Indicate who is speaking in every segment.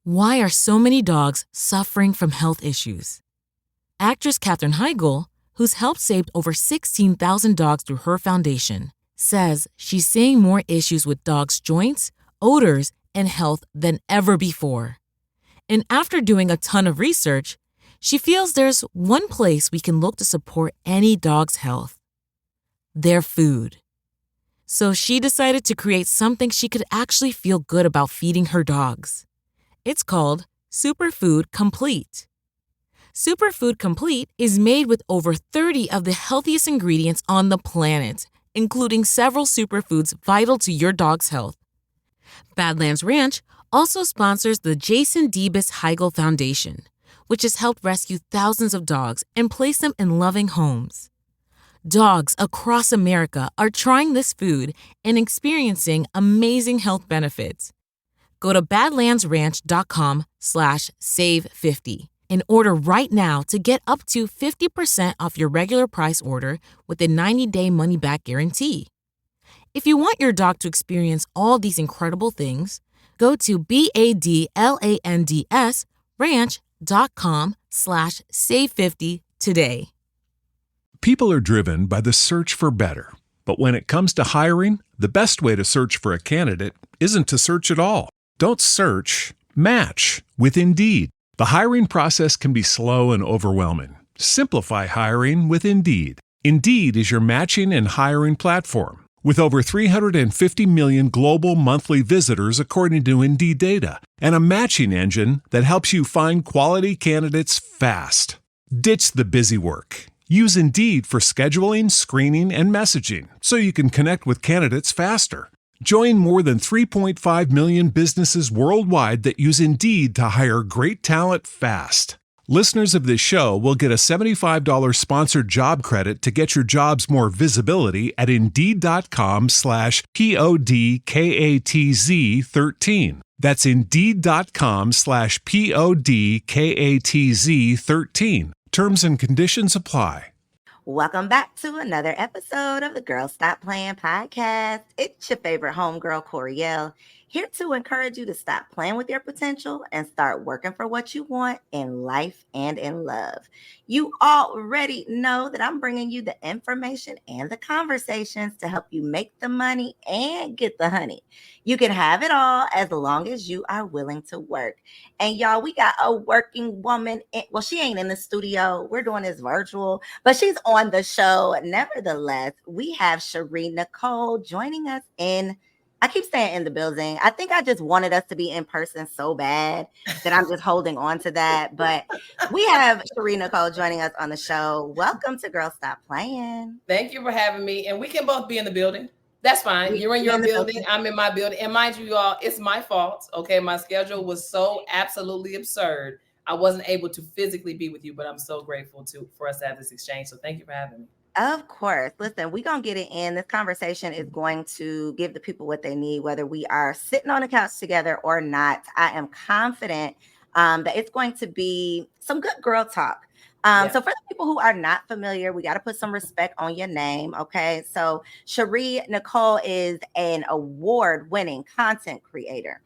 Speaker 1: Why are so many dogs suffering from health issues? Actress Shari Nycole, who's helped save over 16,000 dogs through her foundation, says she's seeing more issues with dogs' joints, odors, and health than ever before. And after doing a ton of research, she feels there's one place we can look to support any dog's health: their food. So she decided to create something she could actually feel good about feeding her dogs. It's called Superfood Complete. Superfood Complete is made with over 30 of the healthiest ingredients on the planet, including several superfoods vital to your dog's health. Badlands Ranch also sponsors the Jason Debus Heigl Foundation, which has helped rescue thousands of dogs and place them in loving homes. Dogs across America are trying this food and experiencing amazing health benefits. Go to badlandsranch.com/save50 and order right now to get up to 50% off your regular price order with a 90-day money-back guarantee. If you want your dog to experience all these incredible things, go to badlandsranch.com/save50 today.
Speaker 2: People are driven by the search for better. But when it comes to hiring, the best way to search for a candidate isn't to search at all. Don't search, match with Indeed. The hiring process can be slow and overwhelming. Simplify hiring with Indeed. Indeed is your matching and hiring platform. With over 350 million global monthly visitors according to Indeed data, and a matching engine that helps you find quality candidates fast. Ditch the busy work. Use Indeed for scheduling, screening, and messaging so you can connect with candidates faster. Join more than 3.5 million businesses worldwide that use Indeed to hire great talent fast. Listeners of this show will get a $75 sponsored job credit to get your jobs more visibility at Indeed.com/PODKATZ13. That's Indeed.com/PODKATZ13. Terms and conditions apply.
Speaker 3: Welcome back to another episode of the Girl Stop Playing podcast. It's your favorite homegirl, Coriel, here to encourage you to stop playing with your potential and start working for what you want in life and in love. You already know that I'm bringing you the information and the conversations to help you make the money and get the honey. You can have it all as long as you are willing to work. And y'all, we got a working woman. Well, she ain't in the studio. We're doing this virtual, but she's on the show. Nevertheless, we have Shari Nycole joining us I keep saying in the building. I think I just wanted us to be in person so bad that I'm just holding on to that. But we have Shari Nycole joining us on the show. Welcome to Girl Stop Playing.
Speaker 4: Thank you for having me. And we can both be in the building. That's fine. You're in your building. I'm in my building. And mind you, y'all, it's my fault. Okay. My schedule was so absolutely absurd. I wasn't able to physically be with you, but I'm so grateful for us to have this exchange. So thank you for having me.
Speaker 3: Of course. Listen, we're going to get it in. This conversation is going to give the people what they need, whether we are sitting on the couch together or not. I am confident that it's going to be some good girl talk. So for the people who are not familiar, we got to put some respect on your name. Okay. So Shari Nycole is an award-winning content creator,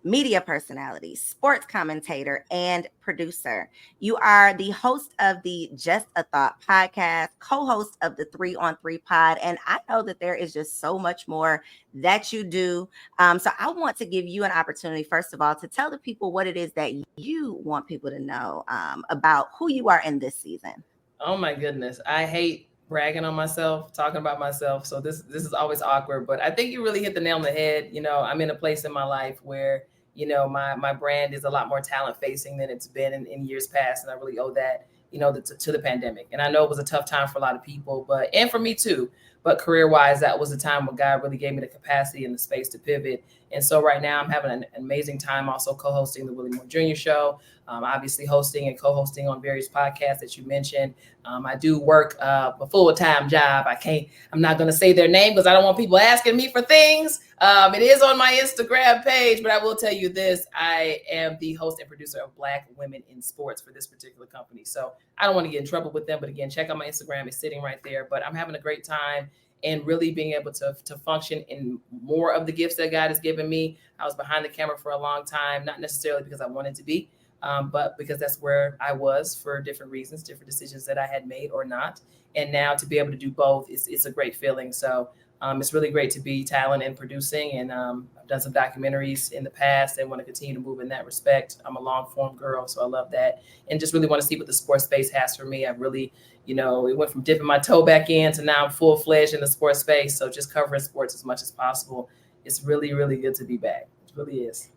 Speaker 3: media personality, sports commentator, and producer. You are the host of the Just a Thought podcast, co-host of the 3 on 3 pod. And I know that there is just so much more that you do. So I want to give you an opportunity, first of all, to tell the people what it is that you want people to know about who you are in this season.
Speaker 4: Oh my goodness. I hate bragging on myself, talking about myself. So this is always awkward, but I think you really hit the nail on the head. You know, I'm in a place in my life where my brand is a lot more talent facing than it's been in years past. And I really owe that, to the pandemic. And I know it was a tough time for a lot of people, and for me too, but career wise, that was a time when God really gave me the capacity and the space to pivot. And so right now I'm having an amazing time also co-hosting the Willie Moore Jr. Show, obviously hosting and co-hosting on various podcasts that you mentioned. I do work a full-time job. I'm not going to say their name because I don't want people asking me for things. It is on my Instagram page, but I will tell you this. I am the host and producer of Black Women in Sports for this particular company. So I don't want to get in trouble with them. But again, check out my Instagram. It's sitting right there. But I'm having a great time. and really being able to function in more of the gifts that God has given me. I was behind the camera for a long time, not necessarily because I wanted to be, but because that's where I was for different reasons, different decisions that I had made or not. And now to be able to do both, it's a great feeling. So it's really great to be talent and producing. And I've done some documentaries in the past and want to continue to move in that respect. I'm a long form girl, so I love that. And just really want to see what the sports space has for me. I really, it went from dipping my toe back in to now I'm full fledged in the sports space. So just covering sports as much as possible. It's really, really good to be back. It really is.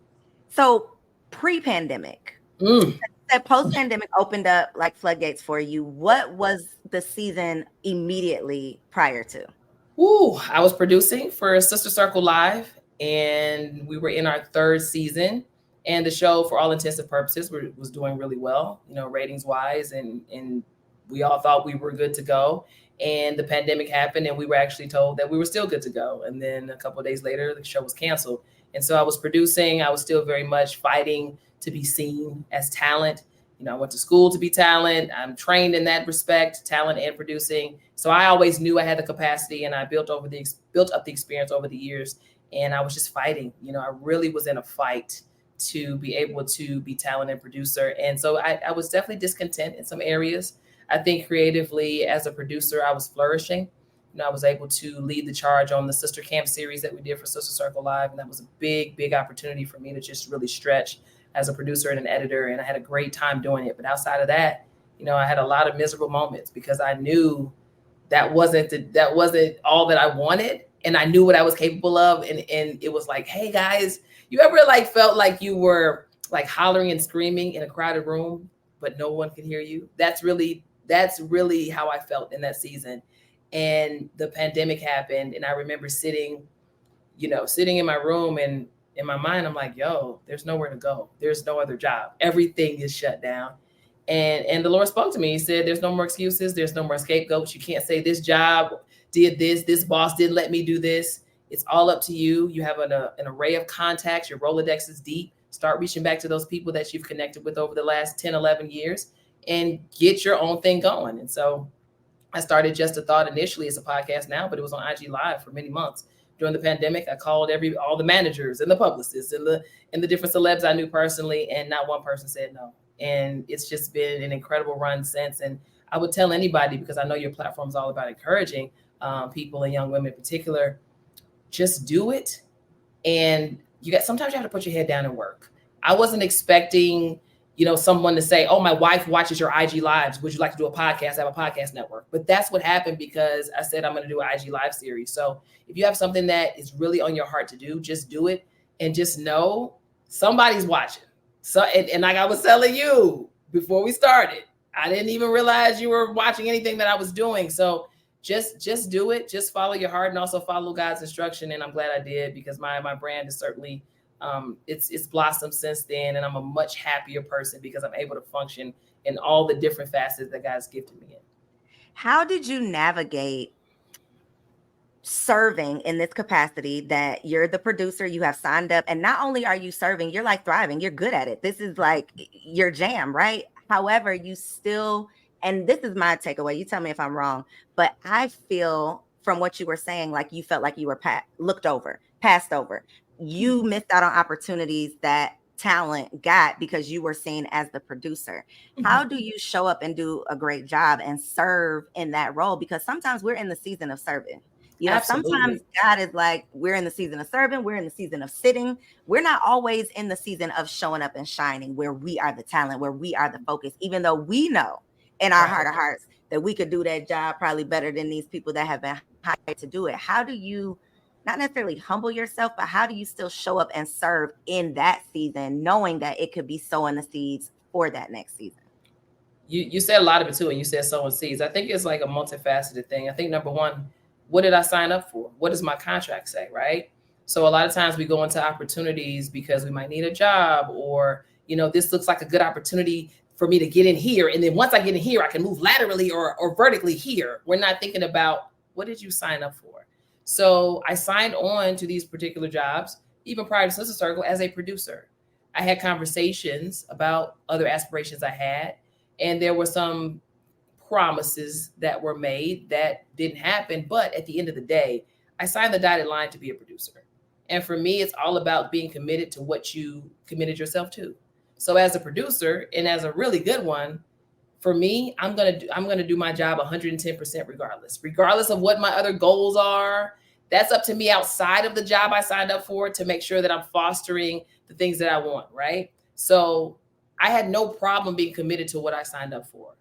Speaker 3: So pre-pandemic, that post-pandemic opened up like floodgates for you. What was the season immediately prior to?
Speaker 4: I was producing for Sister Circle Live, and we were in our third season. And the show, for all intents and purposes, was doing really well, ratings wise, and we all thought we were good to go. And the pandemic happened, and we were actually told that we were still good to go. And then a couple of days later, the show was canceled. And so I was producing. I was still very much fighting to be seen as talent. I went to school to be talent. I'm trained in that respect, talent and producing. So I always knew I had the capacity, and I built up the experience over the years. And I was just fighting. I really was in a fight to be able to be talent and producer. And so I was definitely discontent in some areas. I think creatively as a producer, I was flourishing. I was able to lead the charge on the Sister Camp series that we did for Sister Circle Live. And that was a big, big opportunity for me to just really stretch as a producer and an editor. And I had a great time doing it. But outside of that, I had a lot of miserable moments because I knew that wasn't all that I wanted. And I knew what I was capable of. And it was like, hey guys, you ever felt like you were hollering and screaming in a crowded room, but no one could hear you? That's really how I felt in that season. And the pandemic happened. And I remember sitting in my room, and in my mind, I'm like, yo, there's nowhere to go. There's no other job. Everything is shut down. And the Lord spoke to me. He said, there's no more excuses. There's no more scapegoats. You can't say this job did this boss didn't let me do this. It's all up to you. You have an array of contacts. Your Rolodex is deep. Start reaching back to those people that you've connected with over the last 10, 11 years and get your own thing going. And so I started Just a Thought initially as a podcast now, but it was on IG Live for many months. During the pandemic, I called all the managers and the publicists and the different celebs I knew personally, and not one person said no. And it's just been an incredible run since. And I would tell anybody, because I know your platform is all about encouraging people and young women in particular, just do it. And sometimes you have to put your head down and work. I wasn't expecting, someone to say, oh, my wife watches your IG Lives. Would you like to do a podcast? I have a podcast network. But that's what happened because I said I'm going to do an IG Live series. So if you have something that is really on your heart to do, just do it. And just know somebody's watching. So, and like I was telling you before we started, I didn't even realize you were watching anything that I was doing. So just do it. Just follow your heart and also follow God's instruction. And I'm glad I did, because my brand is certainly, it's blossomed since then. And I'm a much happier person because I'm able to function in all the different facets that God's gifted me in.
Speaker 3: How did you navigate serving in this capacity that you're the producer, you have signed up, and not only are you serving, you're thriving, you're good at it. This is your jam, right? However, you still, and this is my takeaway, you tell me if I'm wrong, but I feel from what you were saying, you felt like you were passed over. You missed out on opportunities that talent got because you were seen as the producer. Mm-hmm. How do you show up and do a great job and serve in that role? Because sometimes we're in the season of serving. Sometimes God is we're in the season of serving, we're in the season of sitting. We're not always in the season of showing up and shining, where we are the talent, where we are the focus, even though we know in our heart of hearts that we could do that job probably better than these people that have been hired to do it. How do you not necessarily humble yourself, but how do you still show up and serve in that season, knowing that it could be sowing the seeds for that next season?
Speaker 4: You said a lot of it too, and you said sowing seeds. I think it's a multifaceted thing. I think number one, what did I sign up for? What does my contract say, right? So a lot of times we go into opportunities because we might need a job, or, this looks like a good opportunity for me to get in here. And then once I get in here, I can move laterally or vertically here. We're not thinking about, what did you sign up for? So I signed on to these particular jobs, even prior to Sister Circle, as a producer. I had conversations about other aspirations I had, and there were some promises that were made that didn't happen. But at the end of the day, I signed the dotted line to be a producer. And for me, it's all about being committed to what you committed yourself to. So as a producer, and as a really good one, for me, I'm gonna do my job 110% regardless of what my other goals are. That's up to me outside of the job I signed up for to make sure that I'm fostering the things that I want, right? So I had no problem being committed to what I signed up for.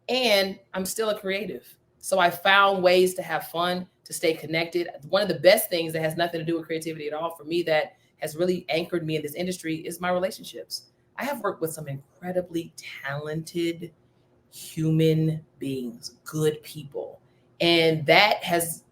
Speaker 4: And I'm still a creative. So I found ways to have fun, to stay connected. One of the best things that has nothing to do with creativity at all for me that has really anchored me in this industry is my relationships. I have worked with some incredibly talented human beings, good people. And that has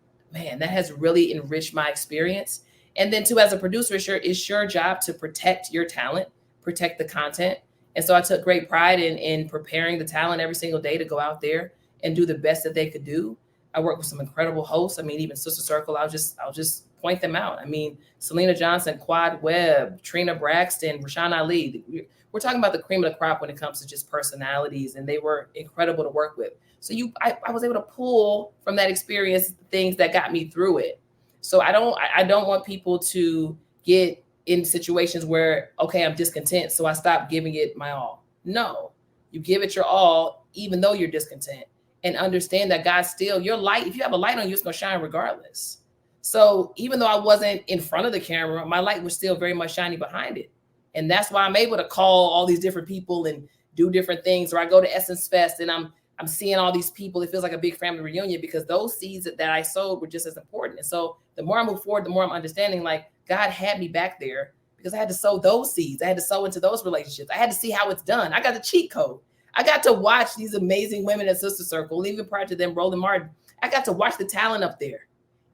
Speaker 4: really enriched my experience. And then too, as a producer, it's your job to protect your talent, protect the content. And so I took great pride in preparing the talent every single day to go out there and do the best that they could do. I work with some incredible hosts. I mean, even Sister Circle, I'll just point them out. I mean, Selena Johnson, Quad Webb, Trina Braxton, Rashawn Ali. We're talking about the cream of the crop when it comes to just personalities, and they were incredible to work with. So I was able to pull from that experience things that got me through it. So I don't want people to get in situations where, okay, I'm discontent, so I stop giving it my all. No, you give it your all, even though you're discontent, and understand that God still, your light, if you have a light on you, it's going to shine regardless. So even though I wasn't in front of the camera, my light was still very much shining behind it. And that's why I'm able to call all these different people and do different things. Or I go to Essence Fest and I'm seeing all these people. It feels like a big family reunion because those seeds that I sowed were just as important. And so the more I move forward, the more I'm understanding, like, God had me back there because I had to sow those seeds. I had to sow into those relationships. I had to see how it's done. I got the cheat code. I got to watch these amazing women at Sister Circle, even prior to them, Roland Martin. I got to watch the talent up there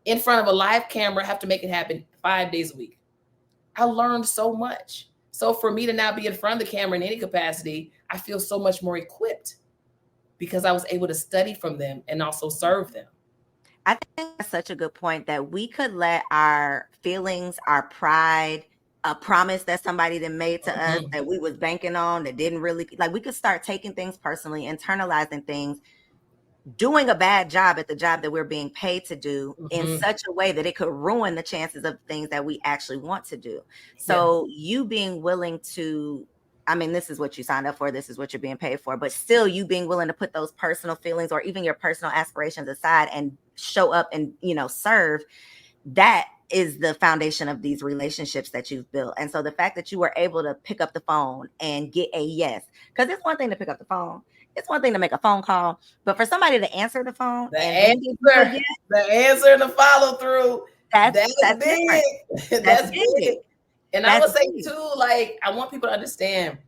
Speaker 4: in front of a live camera, have to make it happen 5 days a week. I learned so much. So for me to now be in front of the camera in any capacity, I feel so much more equipped because I was able to study from them and also serve them.
Speaker 3: I think that's such a good point, that we could let our feelings, our pride, a promise that somebody then made to us that we was banking on that didn't really, like, we could start taking things personally, internalizing things, doing a bad job at the job that we're being paid to do in such a way that it could ruin the chances of things that we actually want to do. So you being willing to, I mean, this is what you signed up for, this is what you're being paid for, but still you being willing to put those personal feelings or even your personal aspirations aside and show up and, serve, that is the foundation of these relationships that you've built. And so the fact that you were able to pick up the phone and get a yes, because it's one thing to pick up the phone, it's one thing to make a phone call, but for somebody to answer the phone,
Speaker 4: the answer and the follow through, that's big. That's big. And I would say too, like, I want people to understand,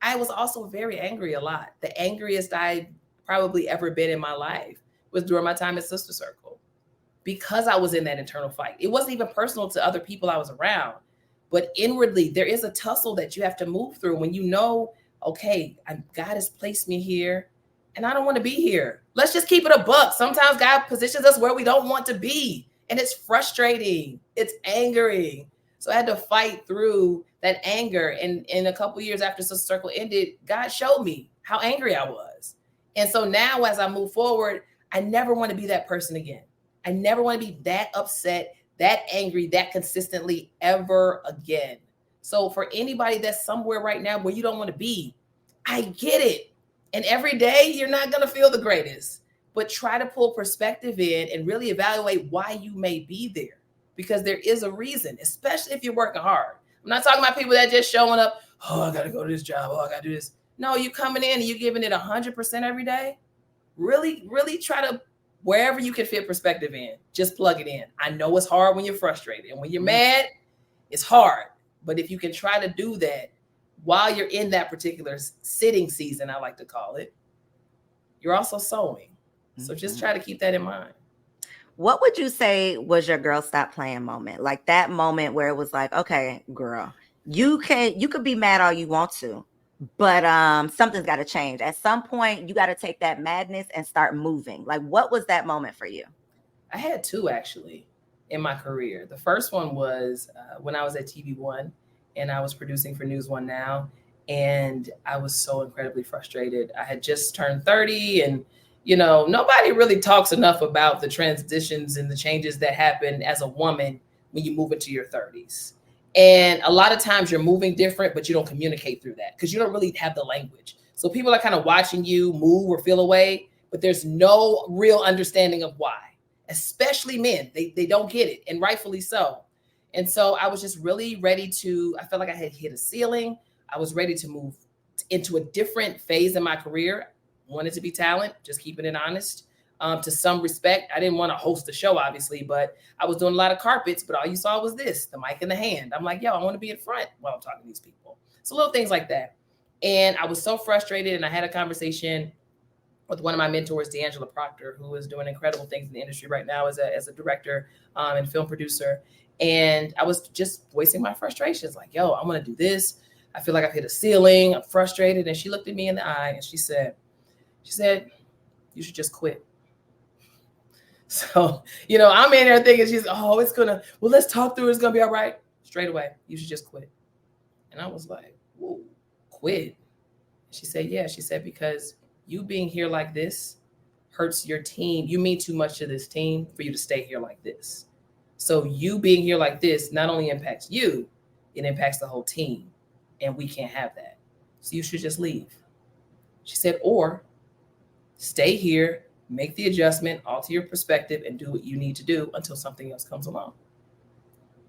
Speaker 4: I was also very angry a lot. The angriest I probably ever been in my life was during my time at Sister Circle, because I was in that internal fight. It wasn't even personal to other people I was around, but inwardly there is a tussle that you have to move through when you know, okay, God has placed me here and I don't want to be here. Let's just keep it a buck. Sometimes God positions us where we don't want to be, and it's frustrating. It's angering. So I had to fight through that anger. And in a couple years after Sister Circle ended, God showed me how angry I was. And so now as I move forward, I never want to be that person again. I never want to be that upset, that angry, that consistently ever again. So for anybody that's somewhere right now where you don't want to be, I get it. And every day you're not going to feel the greatest, but try to pull perspective in and really evaluate why you may be there, because there is a reason, especially if you're working hard. I'm not talking about people that just showing up, oh, I got to go to this job. Oh, I got to do this. No, you coming in and you giving it 100% every day. Really, really try to, wherever you can fit perspective in, just plug it in. I know it's hard when you're frustrated, and when you're mad, it's hard. But if you can try to do that while you're in that particular sitting season, I like to call it, you're also sowing. So just try to keep that in mind.
Speaker 3: What would you say was your girl stop playing moment? Like that moment where it was like, okay, girl, you could be mad all you want to, but something's got to change. At some point, you got to take that madness and start moving. Like, what was that moment for you?
Speaker 4: I had two, actually, in my career. The first one was when I was at TV One and I was producing for News One Now. And I was so incredibly frustrated. I had just turned 30, and nobody really talks enough about the transitions and the changes that happen as a woman when you move into your 30s. And a lot of times you're moving different, but you don't communicate through that because you don't really have the language. So people are kind of watching you move or feel away, but there's no real understanding of why, especially men. They don't get it, and rightfully so. And so I was just really ready I felt like I had hit a ceiling. I was ready to move into a different phase in my career. Wanted to be talent, just keeping it honest. To some respect, I didn't want to host a show, obviously, but I was doing a lot of carpets, but all you saw was this, the mic in the hand. I'm like, yo, I want to be in front while I'm talking to these people. So little things like that. And I was so frustrated, and I had a conversation with one of my mentors, D'Angela Proctor, who is doing incredible things in the industry right now as a director and film producer. And I was just voicing my frustrations, like, yo, I want to do this. I feel like I've hit a ceiling. I'm frustrated. And she looked at me in the eye and she said, you should just quit. So, I'm in there thinking let's talk through it. It's going to be all right. Straight away, you should just quit. And I was like, whoa, quit. She said, yeah. She said, because you being here like this hurts your team. You mean too much to this team for you to stay here like this. So you being here like this not only impacts you, it impacts the whole team. And we can't have that. So you should just leave. She said, or stay here, make the adjustment, alter your perspective, and do what you need to do until something else comes along.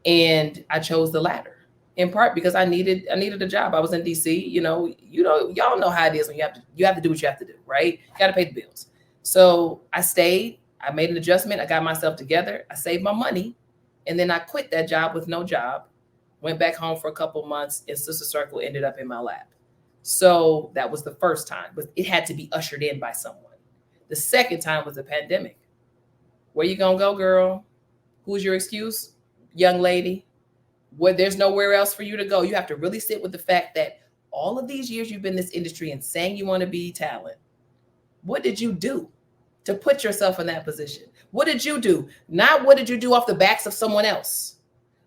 Speaker 4: And I chose the latter, in part because I needed a job. I was in DC. Y'all know how it is when you have to do what you have to do, right? You got to pay the bills. So I stayed. I made an adjustment. I got myself together. I saved my money, and then I quit that job with no job. Went back home for a couple months, and Sister Circle ended up in my lap. So that was the first time, but it had to be ushered in by someone. The second time was the pandemic. Where you gonna go, girl? Who's your excuse, young lady? There's nowhere else for you to go. You have to really sit with the fact that all of these years you've been in this industry and saying you want to be talent. What did you do to put yourself in that position? What did you do? Not what did you do off the backs of someone else,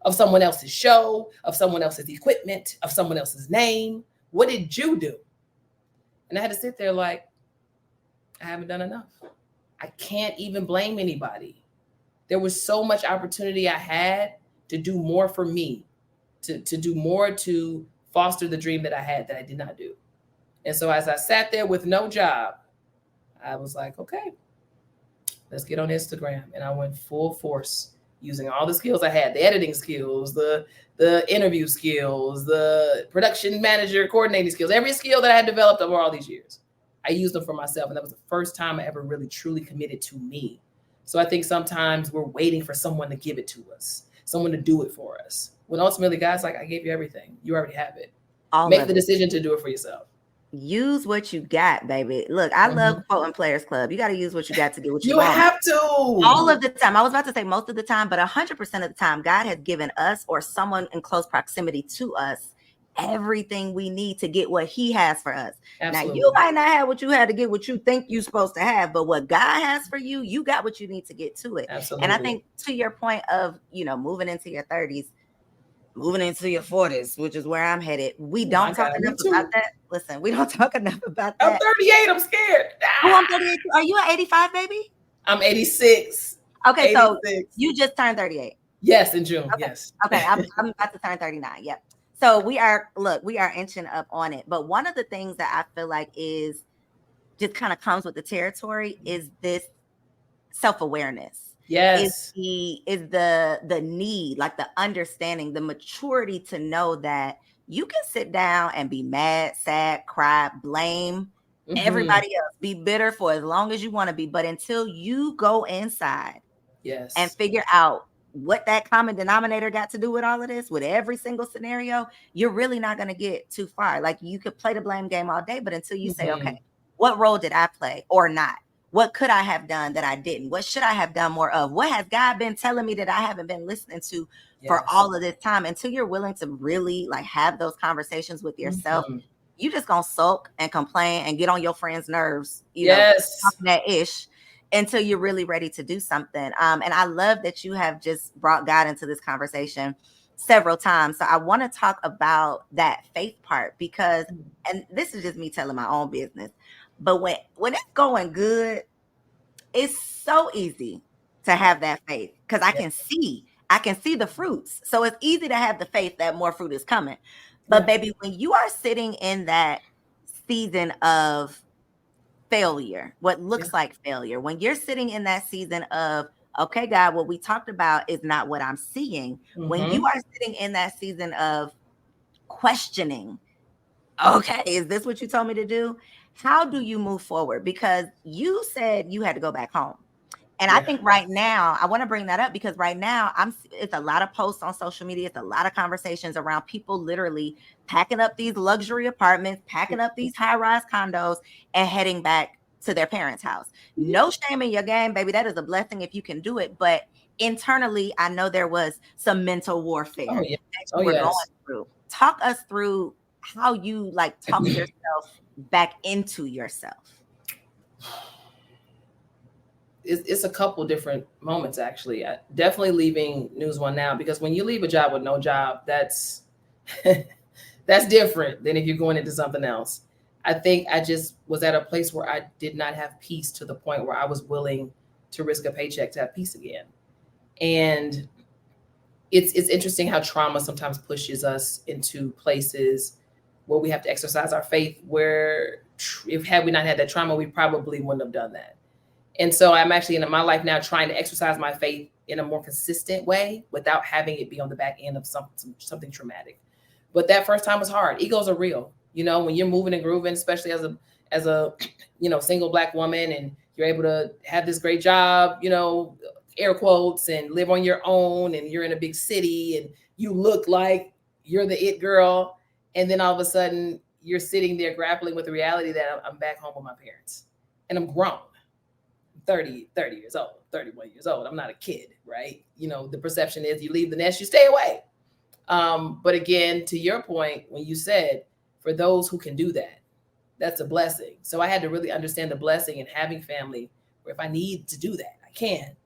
Speaker 4: of someone else's show, of someone else's equipment, of someone else's name. What did you do? And I had to sit there like, I haven't done enough. I can't even blame anybody. There was so much opportunity I had to do more for me, to do more to foster the dream that I had that I did not do. And so as I sat there with no job, I was like, okay, let's get on Instagram. And I went full force using all the skills I had, the editing skills, the interview skills, the production manager coordinating skills, every skill that I had developed over all these years. I used them for myself. And that was the first time I ever really truly committed to me. So I think sometimes we're waiting for someone to give it to us, someone to do it for us. When ultimately God's like, I gave you everything. You already have it. Make the decision to do it for yourself.
Speaker 3: Use what you got, baby. Look, I love quoting Players Club. You got to use what you got to get what you
Speaker 4: You
Speaker 3: want.
Speaker 4: have to.
Speaker 3: All of the time. I was about to say most of the time, but 100% of the time, God has given us or someone in close proximity to us everything we need to get what he has for us. Absolutely. Now, you might not have what you had to get what you think you're supposed to have, but what God has for you, you got what you need to get to it. Absolutely. And I think to your point of, moving into your 30s, moving into your 40s, which is where I'm headed. We don't talk enough about that. Listen, we don't talk enough about that.
Speaker 4: I'm 38. I'm scared.
Speaker 3: Oh, I'm 38. Are you an 85, baby?
Speaker 4: I'm 86.
Speaker 3: Okay, 86. So you just turned 38.
Speaker 4: Yes, in June.
Speaker 3: Okay.
Speaker 4: Yes.
Speaker 3: Okay, I'm about to turn 39. Yep. So we are inching up on it. But one of the things that I feel like is just kind of comes with the territory is this self-awareness.
Speaker 4: Yes.
Speaker 3: Is the need, like the understanding, the maturity to know that you can sit down and be mad, sad, cry, blame everybody else, be bitter for as long as you want to be. But until you go inside and figure out what that common denominator got to do with all of this, with every single scenario, you're really not going to get too far. Like you could play the blame game all day, but until you say, okay, what role did I play or not? What could I have done that I didn't? What should I have done more of? What has God been telling me that I haven't been listening to for all of this time? Until you're willing to really like have those conversations with yourself, you just gonna sulk and complain and get on your friends' nerves, that ish, until you're really ready to do something. And I love that you have just brought God into this conversation. several times. So I want to talk about that faith part because, and this is just me telling my own business, but when it's going good, it's so easy to have that faith because I can see the fruits. So it's easy to have the faith that more fruit is coming. But baby, when you are sitting in that season of failure, what looks like failure, when you're sitting in that season of, okay, God, what we talked about is not what I'm seeing. When you are sitting in that season of questioning, okay, is this what you told me to do? How do you move forward? Because you said you had to go back home. And I think right now, I want to bring that up because right now it's a lot of posts on social media. It's a lot of conversations around people literally packing up these luxury apartments, packing up these high-rise condos and heading back to their parents' house. No shame in your game, baby. That is a blessing if you can do it. But internally, I know there was some mental warfare that you were going through. Talk us through how you like talk yourself back into yourself.
Speaker 4: It's a couple different moments, actually. Definitely leaving News One Now, because when you leave a job with no job, that's that's different than if you're going into something else. I think I just was at a place where I did not have peace to the point where I was willing to risk a paycheck to have peace again. And it's interesting how trauma sometimes pushes us into places where we have to exercise our faith, where had we not had that trauma, we probably wouldn't have done that. And so I'm actually in my life now trying to exercise my faith in a more consistent way without having it be on the back end of something traumatic. But that first time was hard. Egos are real. You know, when you're moving and grooving, especially as a single Black woman, and you're able to have this great job, air quotes, and live on your own, and you're in a big city and you look like you're the it girl. And then all of a sudden you're sitting there grappling with the reality that I'm back home with my parents and I'm grown. 30 years old, 31 years old. I'm not a kid, right? The perception is you leave the nest, you stay away. But again, to your point, when you said, for those who can do that, that's a blessing. So I had to really understand the blessing in having family where if I need to do that, I can.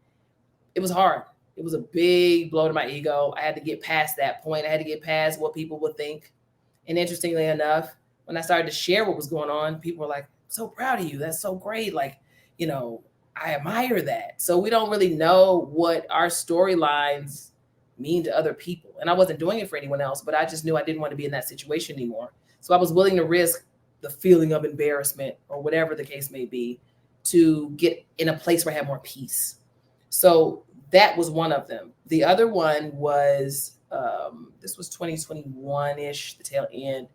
Speaker 4: It was hard. It was a big blow to my ego. I had to get past that point. I had to get past what people would think. And interestingly enough, when I started to share what was going on, people were like, so proud of you. That's so great. Like, I admire that. So we don't really know what our storylines mean to other people. And I wasn't doing it for anyone else, but I just knew I didn't want to be in that situation anymore. So I was willing to risk the feeling of embarrassment or whatever the case may be to get in a place where I had more peace. So that was one of them. The other one was, this was 2021-ish, the tail end.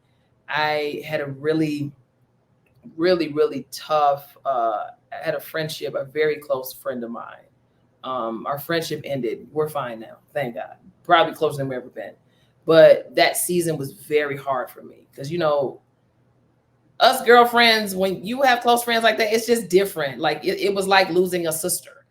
Speaker 4: I had a really, really, really tough, I had a friendship, a very close friend of mine. Our friendship ended. We're fine now. Thank God. Probably closer than we've ever been. But that season was very hard for me because, us girlfriends, when you have close friends like that, it's just different. Like it was like losing a sister.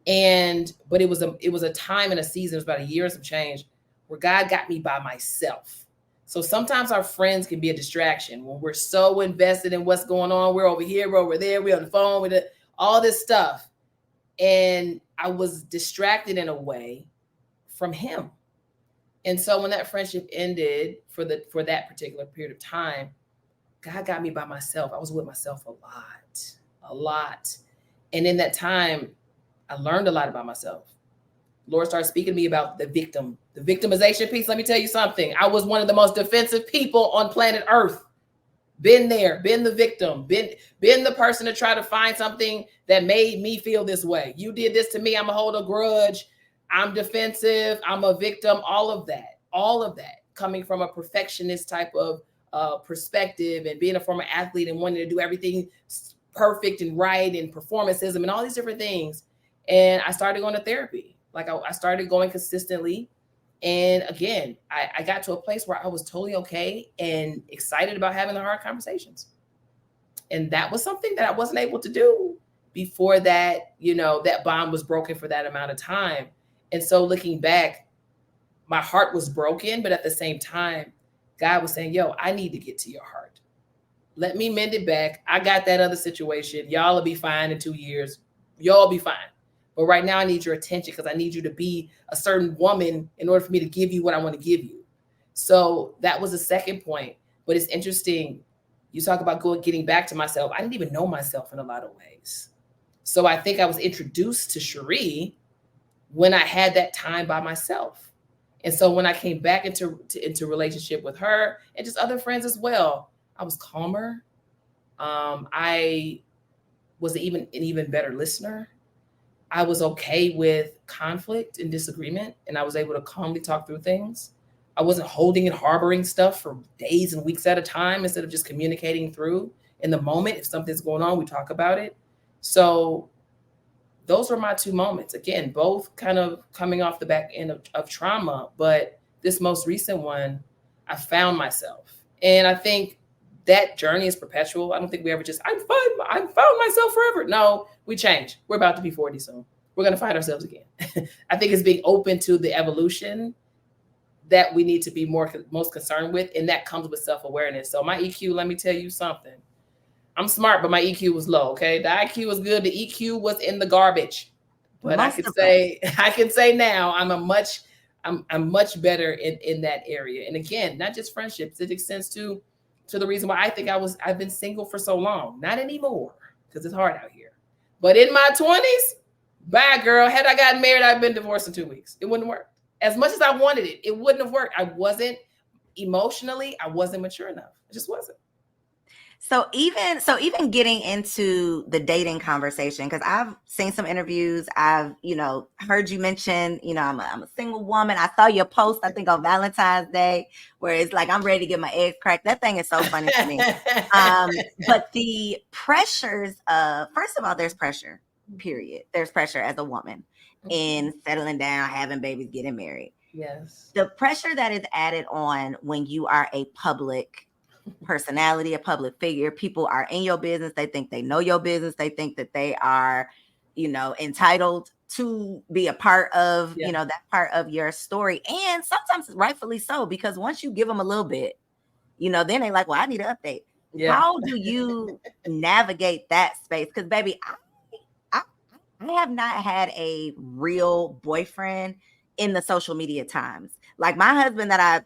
Speaker 4: But it was a time and a season, it was about a year and some change, where God got me by myself. So sometimes our friends can be a distraction when we're so invested in what's going on. We're over here, we're over there, we're on the phone with all this stuff. And I was distracted in a way from him. And so when that friendship ended for that particular period of time, God got me by myself. I was with myself a lot. And in that time, I learned a lot about myself. Lord started speaking to me about the victimization piece. Let me tell you something. I was one of the most defensive people on planet Earth. Been there, been the victim, been the person to try to find something that made me feel this way. You did this to me. I'm gonna hold a grudge. I'm defensive. I'm a victim. All of that coming from a perfectionist type of perspective and being a former athlete and wanting to do everything perfect and right and performanceism and all these different things. And I started going to therapy. Like I started going consistently. And again, I got to a place where I was totally okay and excited about having the hard conversations. And that was something that I wasn't able to do before that, that bond was broken for that amount of time. And so looking back, my heart was broken, but at the same time, God was saying, yo, I need to get to your heart. Let me mend it back. I got that other situation. Y'all will be fine in 2 years. Y'all be fine. But right now I need your attention because I need you to be a certain woman in order for me to give you what I want to give you. So that was the second point. But it's interesting. You talk about getting back to myself. I didn't even know myself in a lot of ways. So I think I was introduced to Shari when I had that time by myself. And so when I came back into relationship with her and just other friends as well, I was calmer. I was an even better listener. I was okay with conflict and disagreement, and I was able to calmly talk through things. I wasn't holding and harboring stuff for days and weeks at a time instead of just communicating through in the moment. If something's going on, we talk about it. So those were my 2 moments. Again, both kind of coming off the back end of trauma, but this most recent one, I found myself. And I think that journey is perpetual. I don't think we ever just, I found myself forever. No, we change. We're about to be 40 soon. We're going to find ourselves again. I think it's being open to the evolution that we need to be most concerned with. And that comes with self-awareness. So my EQ, let me tell you something. I'm smart, but my EQ was low. Okay. The IQ was good. The EQ was in the garbage. But I can say now I'm much better in that area. And again, not just friendships, it extends to the reason why I think I've been single for so long. Not anymore, because it's hard out here. But in my 20s, bye girl. Had I gotten married, I'd been divorced in 2 weeks. It wouldn't work. As much as I wanted it, it wouldn't have worked. I wasn't mature enough. I just wasn't.
Speaker 3: So even getting into the dating conversation, because I've seen some interviews, I've, heard you mention, I'm a single woman. I saw your post, I think on Valentine's Day, where it's like, I'm ready to get my eggs cracked. That thing is so funny to me. But the pressures of, first of all, there's pressure, period. There's pressure as a woman in settling down, having babies, getting married.
Speaker 4: Yes.
Speaker 3: The pressure that is added on when you are a public personality, a public figure, people are in your business. They think they know your business. They think that they are, entitled to be a part of, that part of your story. And sometimes rightfully so, because once you give them a little bit, then they like, well, I need an update. Yeah. How do you navigate that space? Because baby, I have not had a real boyfriend in the social media times. Like my husband that I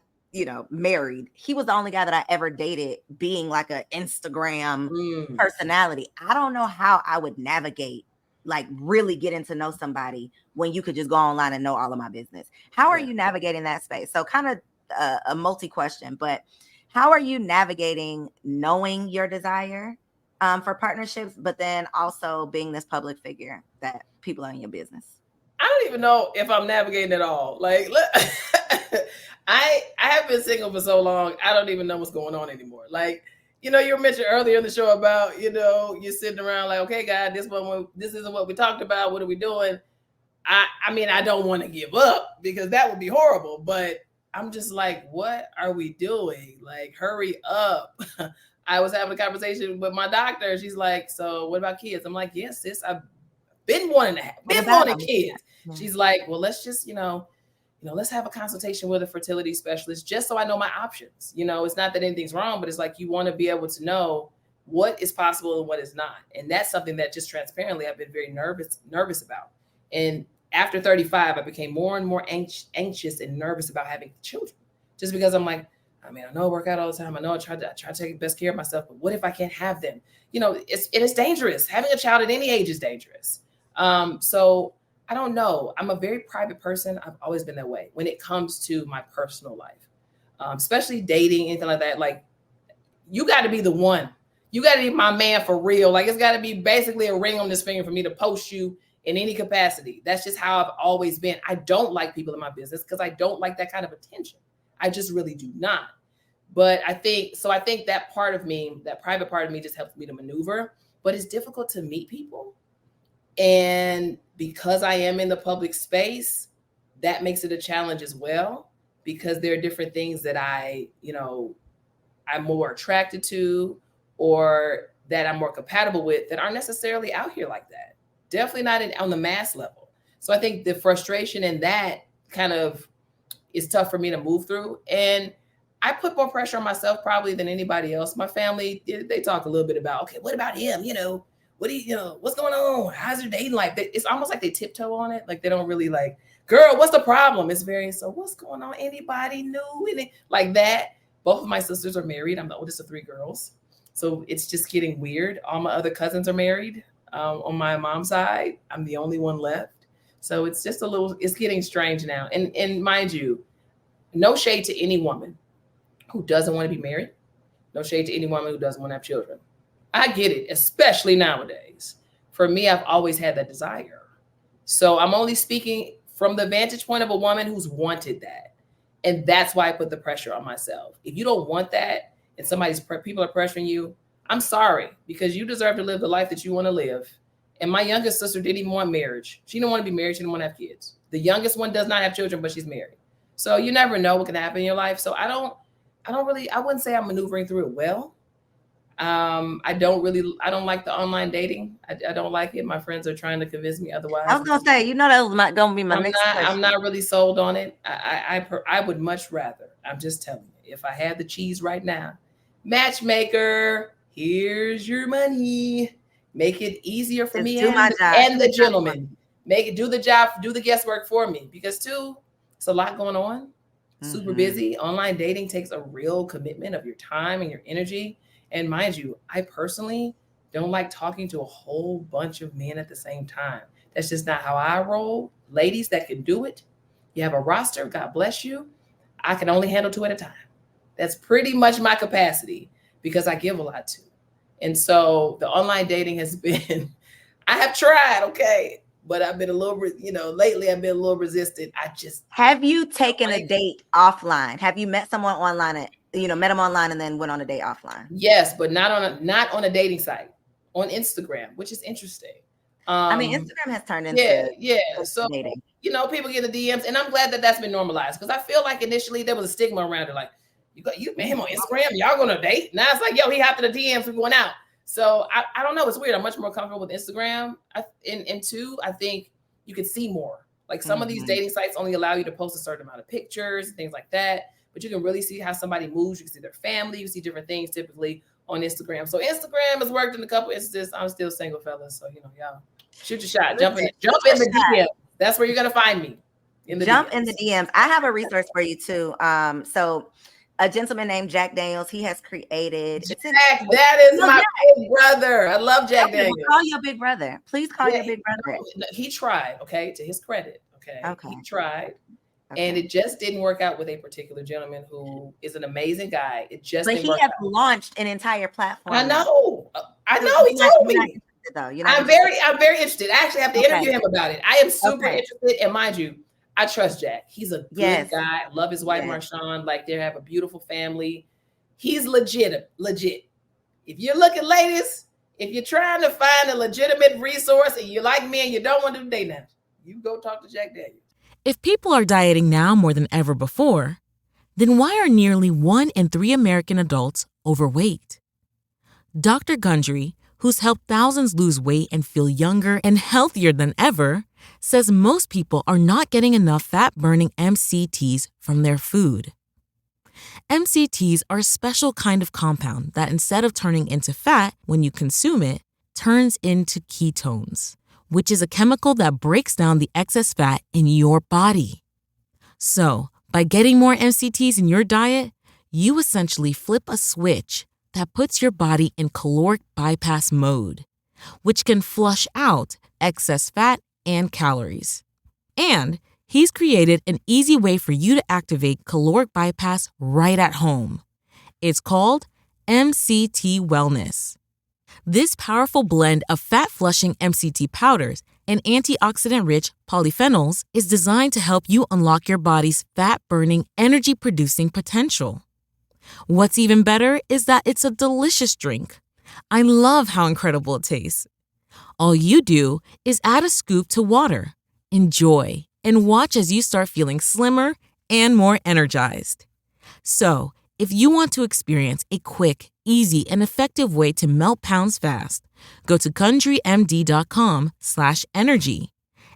Speaker 3: married, he was the only guy that I ever dated being like an Instagram personality. I don't know how I would navigate, like really getting to know somebody when you could just go online and know all of my business. How are you navigating that space? So kind of a multi question, but how are you navigating knowing your desire for partnerships, but then also being this public figure that people are in your business?
Speaker 4: I don't even know if I'm navigating at all. Like, I have been single for so long, I don't even know what's going on anymore. Like, you mentioned earlier in the show about, you're sitting around like, okay, God, this isn't what we talked about. What are we doing? I mean, I don't want to give up because that would be horrible, but I'm just like, what are we doing? Like, hurry up. I was having a conversation with my doctor. She's like, so what about kids? I'm like, yes, sis, I've been wanting kids. Yeah. She's like, well, let's just, let's have a consultation with a fertility specialist just so I know my options. It's not that anything's wrong, but it's like you want to be able to know what is possible and what is not. And that's something that just transparently I've been very nervous about. And after 35, I became more and more anxious and nervous about having children, just because I'm like, I know I work out all the time. I know I try to take the best care of myself, but what if I can't have them? It's dangerous. Having a child at any age is dangerous. So I don't know. I'm a very private person. I've always been that way when it comes to my personal life, especially dating, anything like that. Like, you got to be the one. You got to be my man for real. Like, it's got to be basically a ring on this finger for me to post you in any capacity. That's just how I've always been. I don't like people in my business because I don't like that kind of attention. I just really do not. But I think that part of me, that private part of me, just helps me to maneuver. But it's difficult to meet people. And because I am in the public space, that makes it a challenge as well, because there are different things that I'm more attracted to or that I'm more compatible with that aren't necessarily out here like that. Definitely not on the mass level. So I think the frustration in that kind of is tough for me to move through. And I put more pressure on myself probably than anybody else. My family, they talk a little bit about, okay, what about him? what do what's going on? How's your dating life? It's almost like they tiptoe on it. Like they don't really like, girl, what's the problem? It's very, so what's going on? Anybody new? Like that. Both of my sisters are married. I'm the oldest of 3 girls. So it's just getting weird. All my other cousins are married. On my mom's side, I'm the only one left. So it's just it's getting strange now. And mind you, no shade to any woman who doesn't want to be married. No shade to any woman who doesn't want to have children. I get it, especially nowadays. For me, I've always had that desire. So I'm only speaking from the vantage point of a woman who's wanted that. And that's why I put the pressure on myself. If you don't want that and people are pressuring you, I'm sorry, because you deserve to live the life that you want to live. And my youngest sister didn't even want marriage. She didn't want to be married. She didn't want to have kids. The youngest one does not have children, but she's married. So you never know what can happen in your life. So I wouldn't say I'm maneuvering through it well. I don't like the online dating. I don't like it. My friends are trying to convince me otherwise.
Speaker 3: I was gonna say, that was not gonna be my next question.
Speaker 4: I'm not really sold on it. I would much rather, I'm just telling you, if I had the cheese right now, matchmaker, here's your money. Make it easier for me and the gentleman. Make it do the job, do the guesswork for me. Because too, it's a lot going on. Super busy. Online dating takes a real commitment of your time and your energy. And mind you, I personally don't like talking to a whole bunch of men at the same time. That's just not how I roll. Ladies that can do it, you have a roster, God bless you. I can only handle 2 at a time. That's pretty much my capacity because I give a lot to. And so the online dating has been, I have tried, okay, but I've been a little, lately I've been a little resistant.
Speaker 3: Have you taken a date offline? Have you met someone online met them online and then went on a date offline?
Speaker 4: Yes, but not on a dating site, on Instagram, which is interesting.
Speaker 3: Instagram has turned into
Speaker 4: so
Speaker 3: dating.
Speaker 4: People get the DMs, and I'm glad that that's been normalized because I feel like initially there was a stigma around it, like you met him on Instagram, y'all going to date. Now it's like, yo, he hopped in the DMs, we're going out. So I don't know, it's weird. I'm much more comfortable with Instagram. And 2, I think you can see more. Like some of these dating sites only allow you to post a certain amount of pictures and things like that. But you can really see how somebody moves. You can see their family. You see different things typically on Instagram. So Instagram has worked in a couple instances. I'm still single, fellas. So, y'all shoot your shot. Jump in the DMs. That's where you're going to find me. In the
Speaker 3: DMs. I have a resource for you too. So a gentleman named Jack Daniels, he has created.
Speaker 4: That is my big brother. I love Jack Daniels.
Speaker 3: Call your big brother. Please call your big brother.
Speaker 4: He tried, okay, to his credit. Okay. He tried. Okay. And it just didn't work out with a particular gentleman who is an amazing guy. It just
Speaker 3: he has launched an entire platform.
Speaker 4: I know. He told me. I'm very interested. I actually have to interview him about it. I am super interested. And mind you, I trust Jack. He's a good guy. I love his wife, Marshawn. Like they have a beautiful family. He's legit. If you're looking, ladies, if you're trying to find a legitimate resource and you like me and you don't want to do dating apps, you go talk to Jack Daniels.
Speaker 1: If people are dieting now more than ever before, then why are nearly 1 in 3 American adults overweight? Dr. Gundry, who's helped thousands lose weight and feel younger and healthier than ever, says most people are not getting enough fat-burning MCTs from their food. MCTs are a special kind of compound that instead of turning into fat when you consume it, turns into ketones, which is a chemical that breaks down the excess fat in your body. So, by getting more MCTs in your diet, you essentially flip a switch that puts your body in caloric bypass mode, which can flush out excess fat and calories. And he's created an easy way for you to activate caloric bypass right at home. It's called MCT Wellness. This powerful blend of fat-flushing MCT powders and antioxidant-rich polyphenols is designed to help you unlock your body's fat-burning, energy-producing potential. What's even better is that it's a delicious drink. I love how incredible it tastes. All you do is add a scoop to water, enjoy, and watch as you start feeling slimmer and more energized. So, if you want to experience a quick, easy, and effective way to melt pounds fast, go to CountryMD.com/energy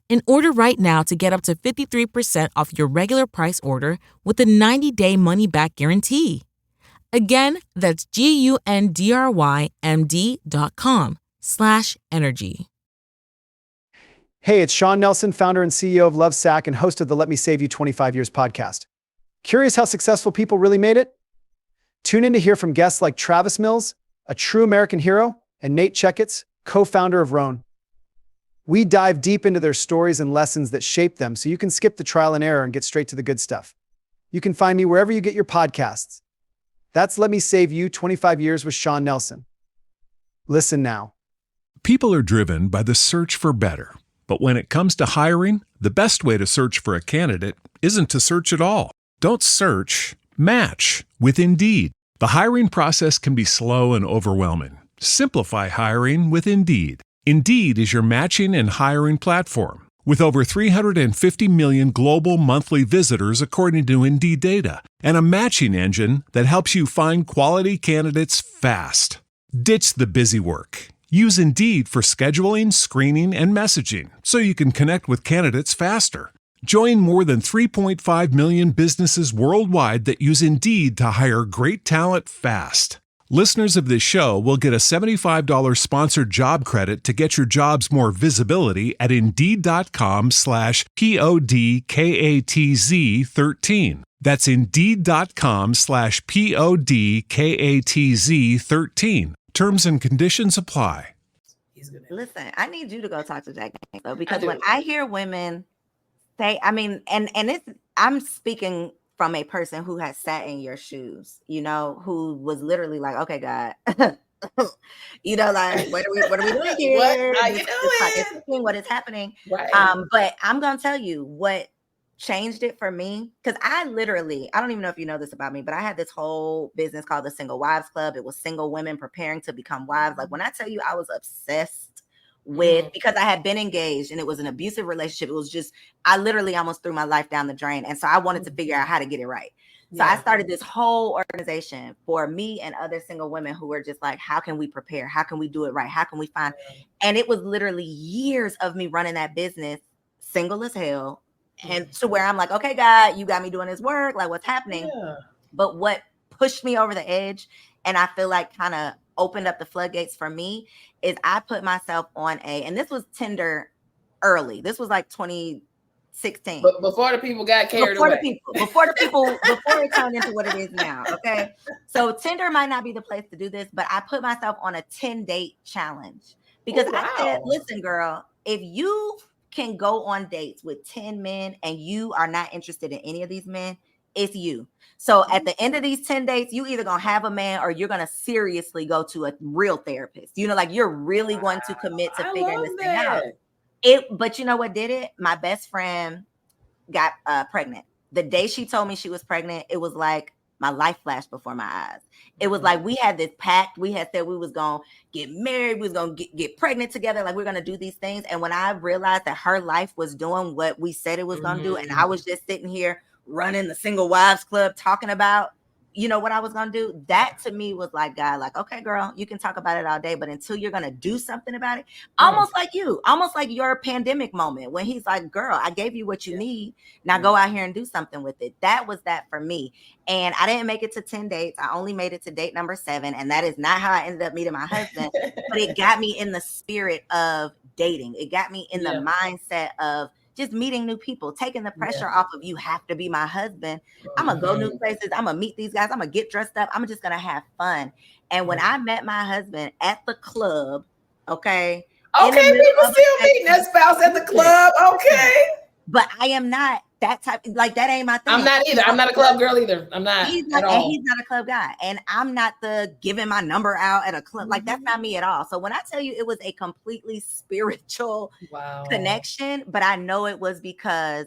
Speaker 1: and order right now to get up to 53% off your regular price order with a 90-day money-back guarantee. Again, that's GUNDRYMD.com playin.com/energy.
Speaker 5: Hey, it's Sean Nelson, founder and CEO of Lovesac and host of the Let Me Save You 25 Years podcast. Curious how successful people really made it? Tune in to hear from guests like Travis Mills, a true American hero, and Nate Checketts, co-founder of Roan. We dive deep into their stories and lessons that shaped them so you can skip the trial and error and get straight to the good stuff. You can find me wherever you get your podcasts. That's Let Me Save You 25 Years with Sean Nelson. Listen now.
Speaker 2: People are driven by the search for better. But when it comes to hiring, the best way to search for a candidate isn't to search at all. Don't search, match with Indeed. The hiring process can be slow and overwhelming. Simplify hiring with Indeed. Indeed is your matching and hiring platform. With over 350 million global monthly visitors according to Indeed data, and a matching engine that helps you find quality candidates fast. Ditch the busy work. Use Indeed for scheduling, screening, and messaging so you can connect with candidates faster. Join more than 3.5 million businesses worldwide that use Indeed to hire great talent fast. Listeners of this show will get a $75 sponsored job credit to get your jobs more visibility at Indeed.com/PODKATZ13. That's Indeed.com/PODKATZ13. Terms and conditions apply.
Speaker 3: Listen, I need you to go talk to Jack though, because when I hear women say, I mean, and it's, I'm speaking from a person who has sat in your shoes, you know, who was literally like, okay, God, you know, like, what are we doing here?
Speaker 4: What are you doing?
Speaker 3: What is happening?
Speaker 4: Right.
Speaker 3: But I'm gonna tell you what changed it for me, because I don't even know if you know this about me, but I had this whole business called the Single Wives Club. It was single women preparing to become wives. Like when I tell you I was obsessed with, because I had been engaged and it was an abusive relationship. It was just, I literally almost threw my life down the drain. And so I wanted to figure out how to get it right. So I started this whole organization for me and other single women who were just like, how can we prepare? How can we do it right? How can we find? And it was literally years of me running that business, single as hell. And to where I'm like, okay, God, you got me doing this work. Like, what's happening? Yeah. But what pushed me over the edge, and I feel like kind of opened up the floodgates for me, is I put myself on and this was Tinder early. This was like 2016.
Speaker 4: But before the people got carried away.
Speaker 3: Before it turned into what it is now. Okay. So Tinder might not be the place to do this, but I put myself on a 10-date challenge because I said, listen, girl, if you can go on dates with 10 men and you are not interested in any of these men, it's you. So at the end of these 10 dates, you either gonna have a man or you're gonna seriously go to a real therapist. You know, like you're really going to commit to figuring this thing out. But you know what did it? My best friend got pregnant. The day she told me she was pregnant, it was like my life flashed before my eyes. It was like we had this pact. We had said we was gonna get married, we was gonna get pregnant together, like we're gonna do these things. And when I realized that her life was doing what we said it was gonna do, and I was just sitting here running the Single Wives Club, talking about, you know, what I was gonna do, that to me was like, God, like, okay, girl, you can talk about it all day, but until you're gonna do something about it, almost like your pandemic moment when he's like, girl, I gave you what you need, now go out here and do something with it. That was that for me. And I didn't make it to 10 dates. I only made it to date number 7, and that is not how I ended up meeting my husband. But it got me in the spirit of dating. It got me in the mindset of just meeting new people, taking the pressure off of you have to be my husband. I'm gonna go new places. I'm gonna meet these guys. I'm gonna get dressed up. I'm just gonna have fun. And when I met my husband at the club, okay,
Speaker 4: people still meeting their spouse at the club, okay.
Speaker 3: But I am not that type. Like that ain't my thing.
Speaker 4: I'm not either. I'm not a club girl either. I'm not.
Speaker 3: He's not a club guy, and I'm not the giving my number out at a club. Like that's not me at all. So when I tell you it was a completely spiritual connection, but I know it was because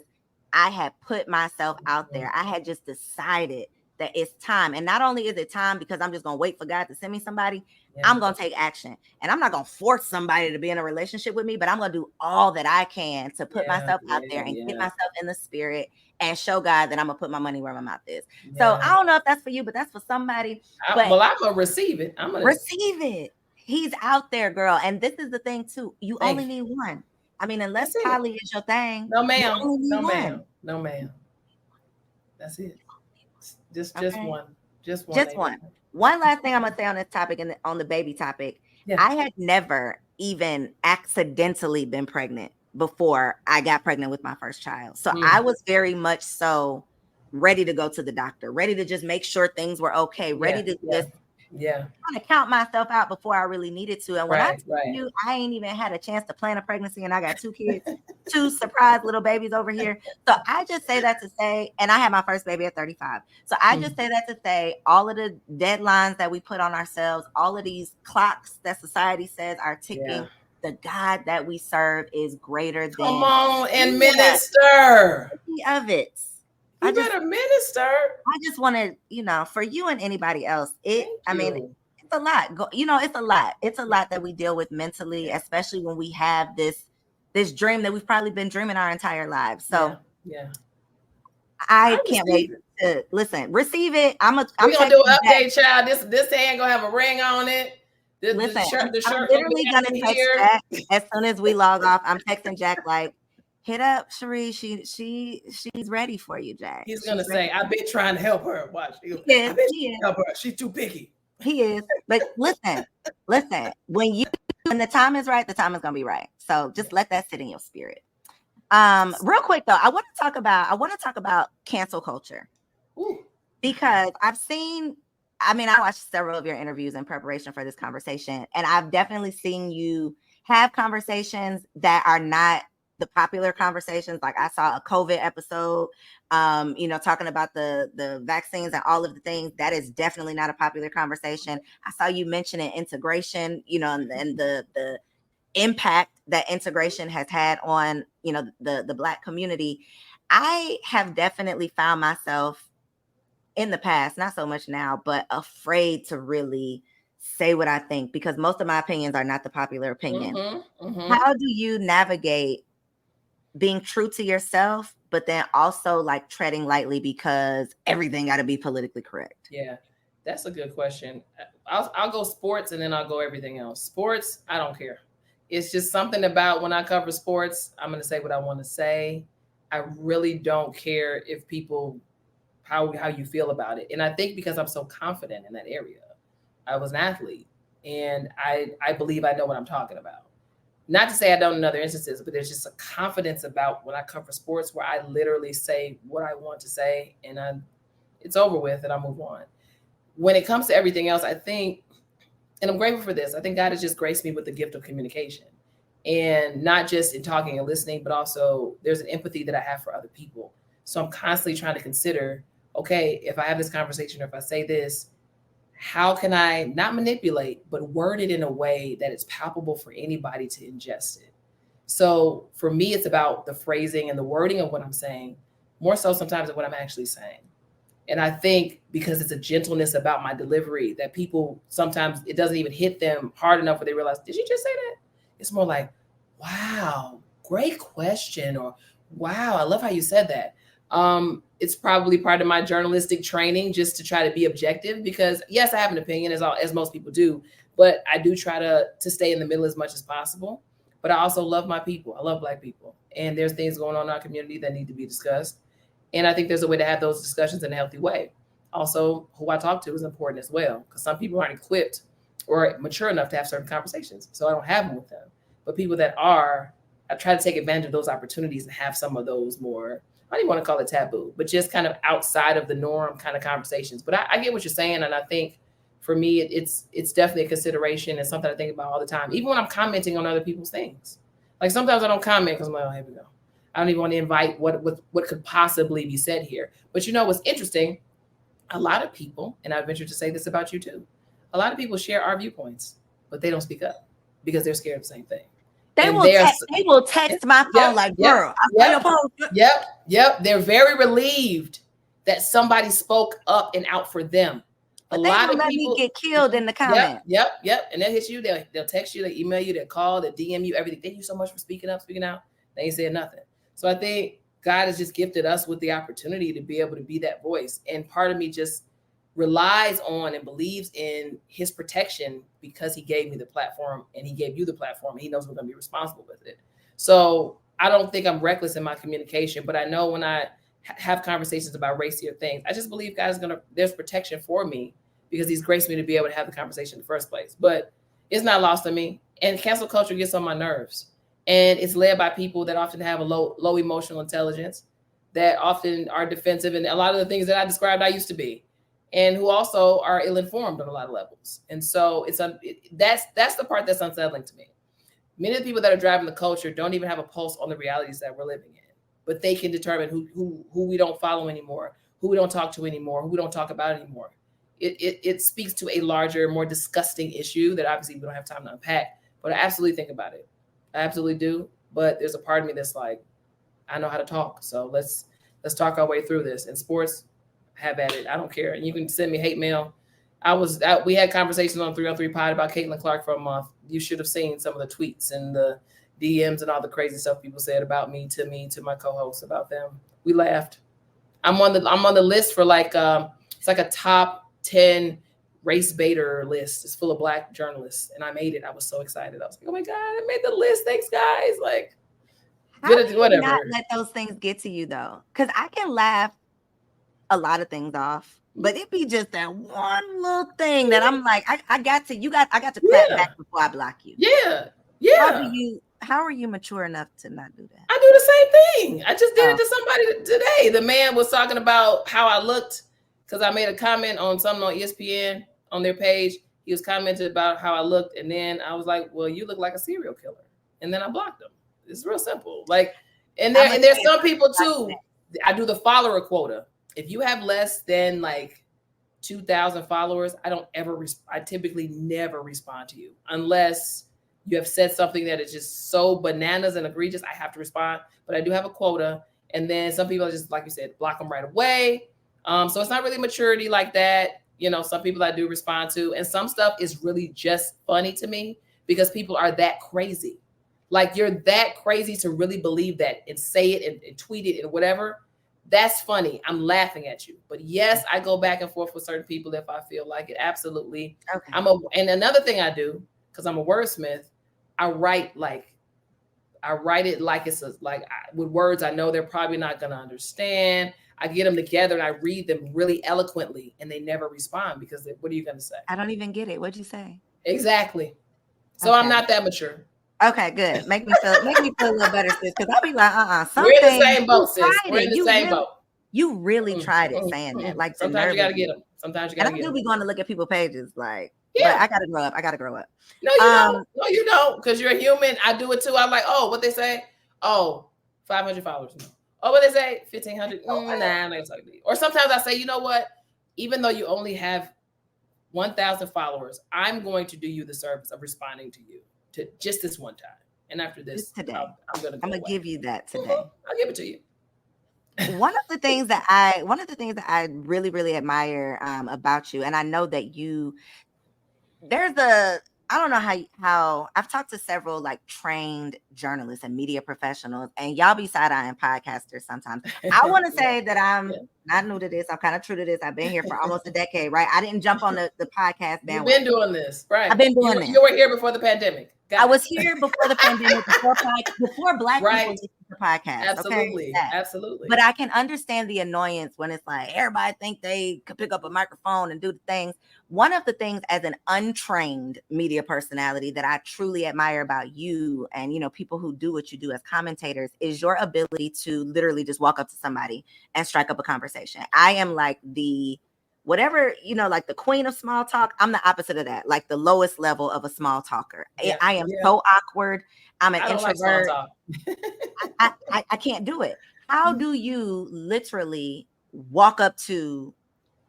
Speaker 3: I had put myself out there. I had just decided that it's time. And not only is it time because I'm just gonna wait for God to send me somebody. I'm gonna take action, and I'm not gonna force somebody to be in a relationship with me, but I'm gonna do all that I can to put myself out there and get myself in the spirit and show God that I'm gonna put my money where my mouth is. So I don't know if that's for you, but that's for somebody. I'm
Speaker 4: gonna receive it. I'm gonna
Speaker 3: receive it. He's out there, girl. And this is the thing too. You only need one. I mean, unless poly is your thing.
Speaker 4: No, ma'am. No, ma'am. That's it. Just one. Just one.
Speaker 3: One last thing I'm gonna say on this topic and on the baby topic. I had never even accidentally been pregnant before I got pregnant with my first child. So I was very much so ready to go to the doctor, ready to just make sure things were okay, ready to just kind of count myself out before I really needed to. And when I tell you, I ain't even had a chance to plan a pregnancy, and I got 2 kids, 2 surprise little babies over here. So I just say that to say, and I had my first baby at 35. So I just say that to say, all of the deadlines that we put on ourselves, all of these clocks that society says are ticking, the God that we serve is greater than.
Speaker 4: Come on and minister
Speaker 3: of it.
Speaker 4: You better minister.
Speaker 3: I just want to, for you and anybody else, it's a lot. It's a lot. It's a lot that we deal with mentally, especially when we have this dream that we've probably been dreaming our entire lives. So I can't wait to receive it. I'm
Speaker 4: gonna do an update, child. This hand gonna have a ring on it.
Speaker 3: The shirt I'm literally gonna text Jack as soon as we log off. I'm texting Jack like, hit up Shari. She's ready for you, Jack.
Speaker 4: He's gonna say, "I've been trying to help her." Watch. He is. Help her. She's too picky.
Speaker 3: He is. But listen. When the time is right, the time is gonna be right. So just let that sit in your spirit. Real quick though, I want to talk about cancel culture.
Speaker 4: Ooh.
Speaker 3: Because I watched several of your interviews in preparation for this conversation, and I've definitely seen you have conversations that are not the popular conversations. Like I saw a COVID episode, talking about the vaccines and all of the things. That is definitely not a popular conversation. I saw you mentioning integration, and the impact that integration has had on, the Black community. I have definitely found myself in the past, not so much now, but afraid to really say what I think, because most of my opinions are not the popular opinion. How do you navigate being true to yourself, but then also like treading lightly because everything got to be politically correct?
Speaker 4: Yeah, that's a good question. I'll go sports and then I'll go everything else. Sports, I don't care. It's just something about when I cover sports, I'm going to say what I want to say. I really don't care if people, how you feel about it. And I think because I'm so confident in that area, I was an athlete and I believe I know what I'm talking about. Not to say I don't in other instances, but there's just a confidence about when I cover sports where I literally say what I want to say and it's over with and I move on. When it comes to everything else, I think, and I'm grateful for this, I think God has just graced me with the gift of communication, and not just in talking and listening, but also there's an empathy that I have for other people. So I'm constantly trying to consider, okay, if I have this conversation or if I say this, how can I not manipulate, but word it in a way that it's palpable for anybody to ingest it? So for me, it's about the phrasing and the wording of what I'm saying, more so sometimes than what I'm actually saying. And I think because it's a gentleness about my delivery that people, sometimes it doesn't even hit them hard enough where they realize, did you just say that? It's more like, wow, great question. Or wow, I love how you said that. It's probably part of my journalistic training just to try to be objective, because yes, I have an opinion as most people do, but I do try to stay in the middle as much as possible. But I also love my people. I love Black people. And there's things going on in our community that need to be discussed. And I think there's a way to have those discussions in a healthy way. Also, who I talk to is important as well, because some people aren't equipped or mature enough to have certain conversations. So I don't have them with them. But people that are, I try to take advantage of those opportunities and have some of those more, I don't even want to call it taboo, but just kind of outside of the norm kind of conversations. But I get what you're saying. And I think for me, it's definitely a consideration and something I think about all the time, even when I'm commenting on other people's things. Like sometimes I don't comment because I'm like, oh, here we go. I don't even want to invite what could possibly be said here. But what's interesting, a lot of people, and I venture to say this about you too, a lot of people share our viewpoints, but they don't speak up because they're scared of the same thing.
Speaker 3: They will text my phone like, girl,
Speaker 4: Yep. They're very relieved that somebody spoke up and out for them.
Speaker 3: But a lot of people get killed in the comments.
Speaker 4: Yep. And they'll hit you. They'll text you. They email you. They'll call. They'll DM you. Everything. Thank you so much for speaking up, speaking out. They ain't saying nothing. So I think God has just gifted us with the opportunity to be able to be that voice. And part of me just relies on and believes in his protection because he gave me the platform and he gave you the platform. And he knows we're going to be responsible with it. So I don't think I'm reckless in my communication, but I know when I have conversations about racier things, I just believe God is there's protection for me because he's graced me to be able to have the conversation in the first place. But it's not lost on me. And cancel culture gets on my nerves. And it's led by people that often have a low emotional intelligence, that often are defensive, and a lot of the things that I described I used to be, and who also are ill-informed on a lot of levels. And so that's the part that's unsettling to me. Many of the people that are driving the culture don't even have a pulse on the realities that we're living in, but they can determine who we don't follow anymore, who we don't talk to anymore, who we don't talk about anymore. It speaks to a larger, more disgusting issue that obviously we don't have time to unpack, but I absolutely think about it. I absolutely do. But there's a part of me that's like, I know how to talk. So let's talk our way through this. And sports, have at it. I don't care. And you can send me hate mail. We had conversations on 303 Pod about Caitlin Clark for a month. You should have seen some of the tweets and the DMs and all the crazy stuff people said about me, to my co-hosts, about them. We laughed. I'm on the list for like it's like a top 10 race baiter list. It's full of Black journalists, and I made it. I was so excited. I was like, oh my God, I made the list. Thanks, guys. Like,
Speaker 3: how do you not let those things get to you though? Because I can laugh a lot of things off, but it be just that one little thing that I'm like, I got to clap back before I block you.
Speaker 4: Yeah.
Speaker 3: How are you mature enough to not do that?
Speaker 4: I do the same thing. I just did it to somebody today. The man was talking about how I looked because I made a comment on something on ESPN on their page. He was commenting about how I looked, and then I was like, well, you look like a serial killer. And then I blocked him. It's real simple. Like, and there's some people too. I do the follower quota. If you have less than like 2,000 followers, I typically never respond to you unless you have said something that is just so bananas and egregious. I have to respond, but I do have a quota. And then some people are just, like you said, block them right away. So it's not really maturity like that. You know, some people I do respond to, and some stuff is really just funny to me because people are that crazy. Like, you're that crazy to really believe that and say it and tweet it and whatever. That's funny. I'm laughing at you. But yes, I go back and forth with certain people if I feel like it. Absolutely. Okay. And another thing I do, because I'm a wordsmith, I write it like it's with words I know they're probably not going to understand. I get them together and I read them really eloquently, and they never respond because what are you going to say?
Speaker 3: I don't even get it. What'd you say?
Speaker 4: Exactly. So okay. I'm not that mature.
Speaker 3: Okay, good. Make me feel a little better, sis. Because I'll be like,
Speaker 4: We're in the same boat, sis. We're in the same boat.
Speaker 3: You really tried it saying that. Like,
Speaker 4: sometimes you gotta get them. Sometimes you gotta get them.
Speaker 3: And I do be going to look at people's pages, like, yeah. But I gotta grow up.
Speaker 4: No, you don't. No, you don't. Because you're a human. I do it too. I'm like, oh, what they say? Oh, 500 followers. No. Oh, what they say? 1,500. Nah, I'm not gonna talk to you. Or sometimes I say, you know what? Even though you only have 1,000 followers, I'm going to do you the service of responding to you to just this one time. And after this,
Speaker 3: today,
Speaker 4: I'm gonna
Speaker 3: give you that today.
Speaker 4: I'll give it to you.
Speaker 3: One of the things that I really, really admire about you, and I know that I don't know how I've talked to several like trained journalists and media professionals, and y'all be side-eyeing podcasters sometimes. I want to say that I'm not new to this. I'm kind of true to this. I've been here for almost a decade, right? I didn't jump on the podcast bandwagon.
Speaker 4: You've been doing this, right?
Speaker 3: I've been doing this.
Speaker 4: You were here before the pandemic.
Speaker 3: I was here before the pandemic, before Black people did the podcast.
Speaker 4: Absolutely,
Speaker 3: okay?
Speaker 4: Absolutely.
Speaker 3: But I can understand the annoyance when it's like everybody think they could pick up a microphone and do the things. One of the things as an untrained media personality that I truly admire about you and, you know, people who do what you do as commentators is your ability to literally just walk up to somebody and strike up a conversation. I am like whatever, you know, like the queen of small talk. I'm the opposite of that, like the lowest level of a small talker. Yeah, I am so awkward. I'm an introvert. Like I can't do it. How do you literally walk up to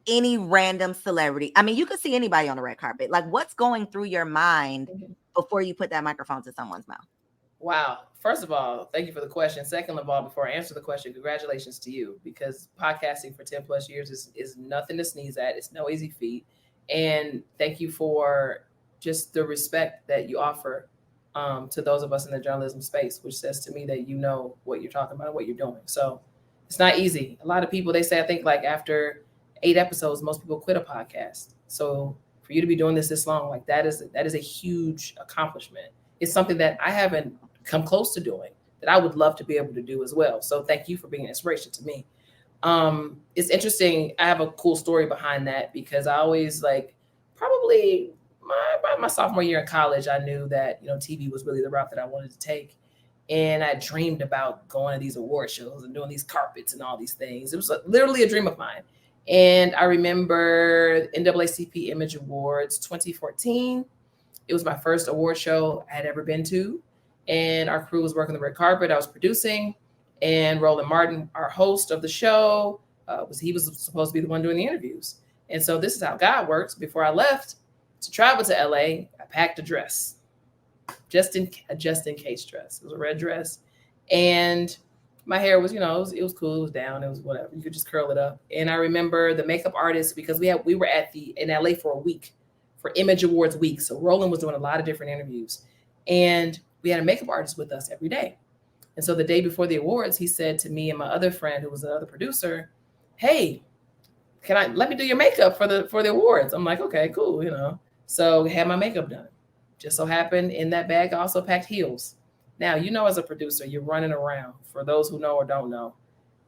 Speaker 3: any random celebrity? I mean, you could see anybody on the red carpet. Like, what's going through your mind before you put that microphone to someone's mouth?
Speaker 4: Wow. First of all, thank you for the question. Second of all, before I answer the question, congratulations to you, because podcasting for 10 plus years is nothing to sneeze at. It's no easy feat. And thank you for just the respect that you offer to those of us in the journalism space, which says to me that you know what you're talking about and what you're doing. So it's not easy. A lot of people, they say, I think like after 8 episodes, most people quit a podcast. So for you to be doing this long, like that is a huge accomplishment. It's something that I haven't come close to doing that I would love to be able to do as well. So thank you for being an inspiration to me. It's interesting. I have a cool story behind that because I always like probably my probably my sophomore year in college, I knew that, TV was really the route that I wanted to take. And I dreamed about going to these award shows and doing these carpets and all these things. It was literally a dream of mine. And I remember NAACP Image Awards 2014. It was my first award show I had ever been to. And our crew was working the red carpet. I was producing. And Roland Martin, our host of the show, he was supposed to be the one doing the interviews. And so this is how God works. Before I left to travel to LA, I packed a dress, just in case dress. It was a red dress. And my hair was, it was cool. It was down. It was whatever. You could just curl it up. And I remember the makeup artist, because we were in LA for a week, for Image Awards week. So Roland was doing a lot of different interviews. And we had a makeup artist with us every day. And so the day before the awards, he said to me and my other friend, who was another producer, "Hey, let me do your makeup for the awards?" I'm like, "Okay, cool." So we had my makeup done. Just so happened in that bag, I also packed heels. Now, as a producer, you're running around. For those who know or don't know,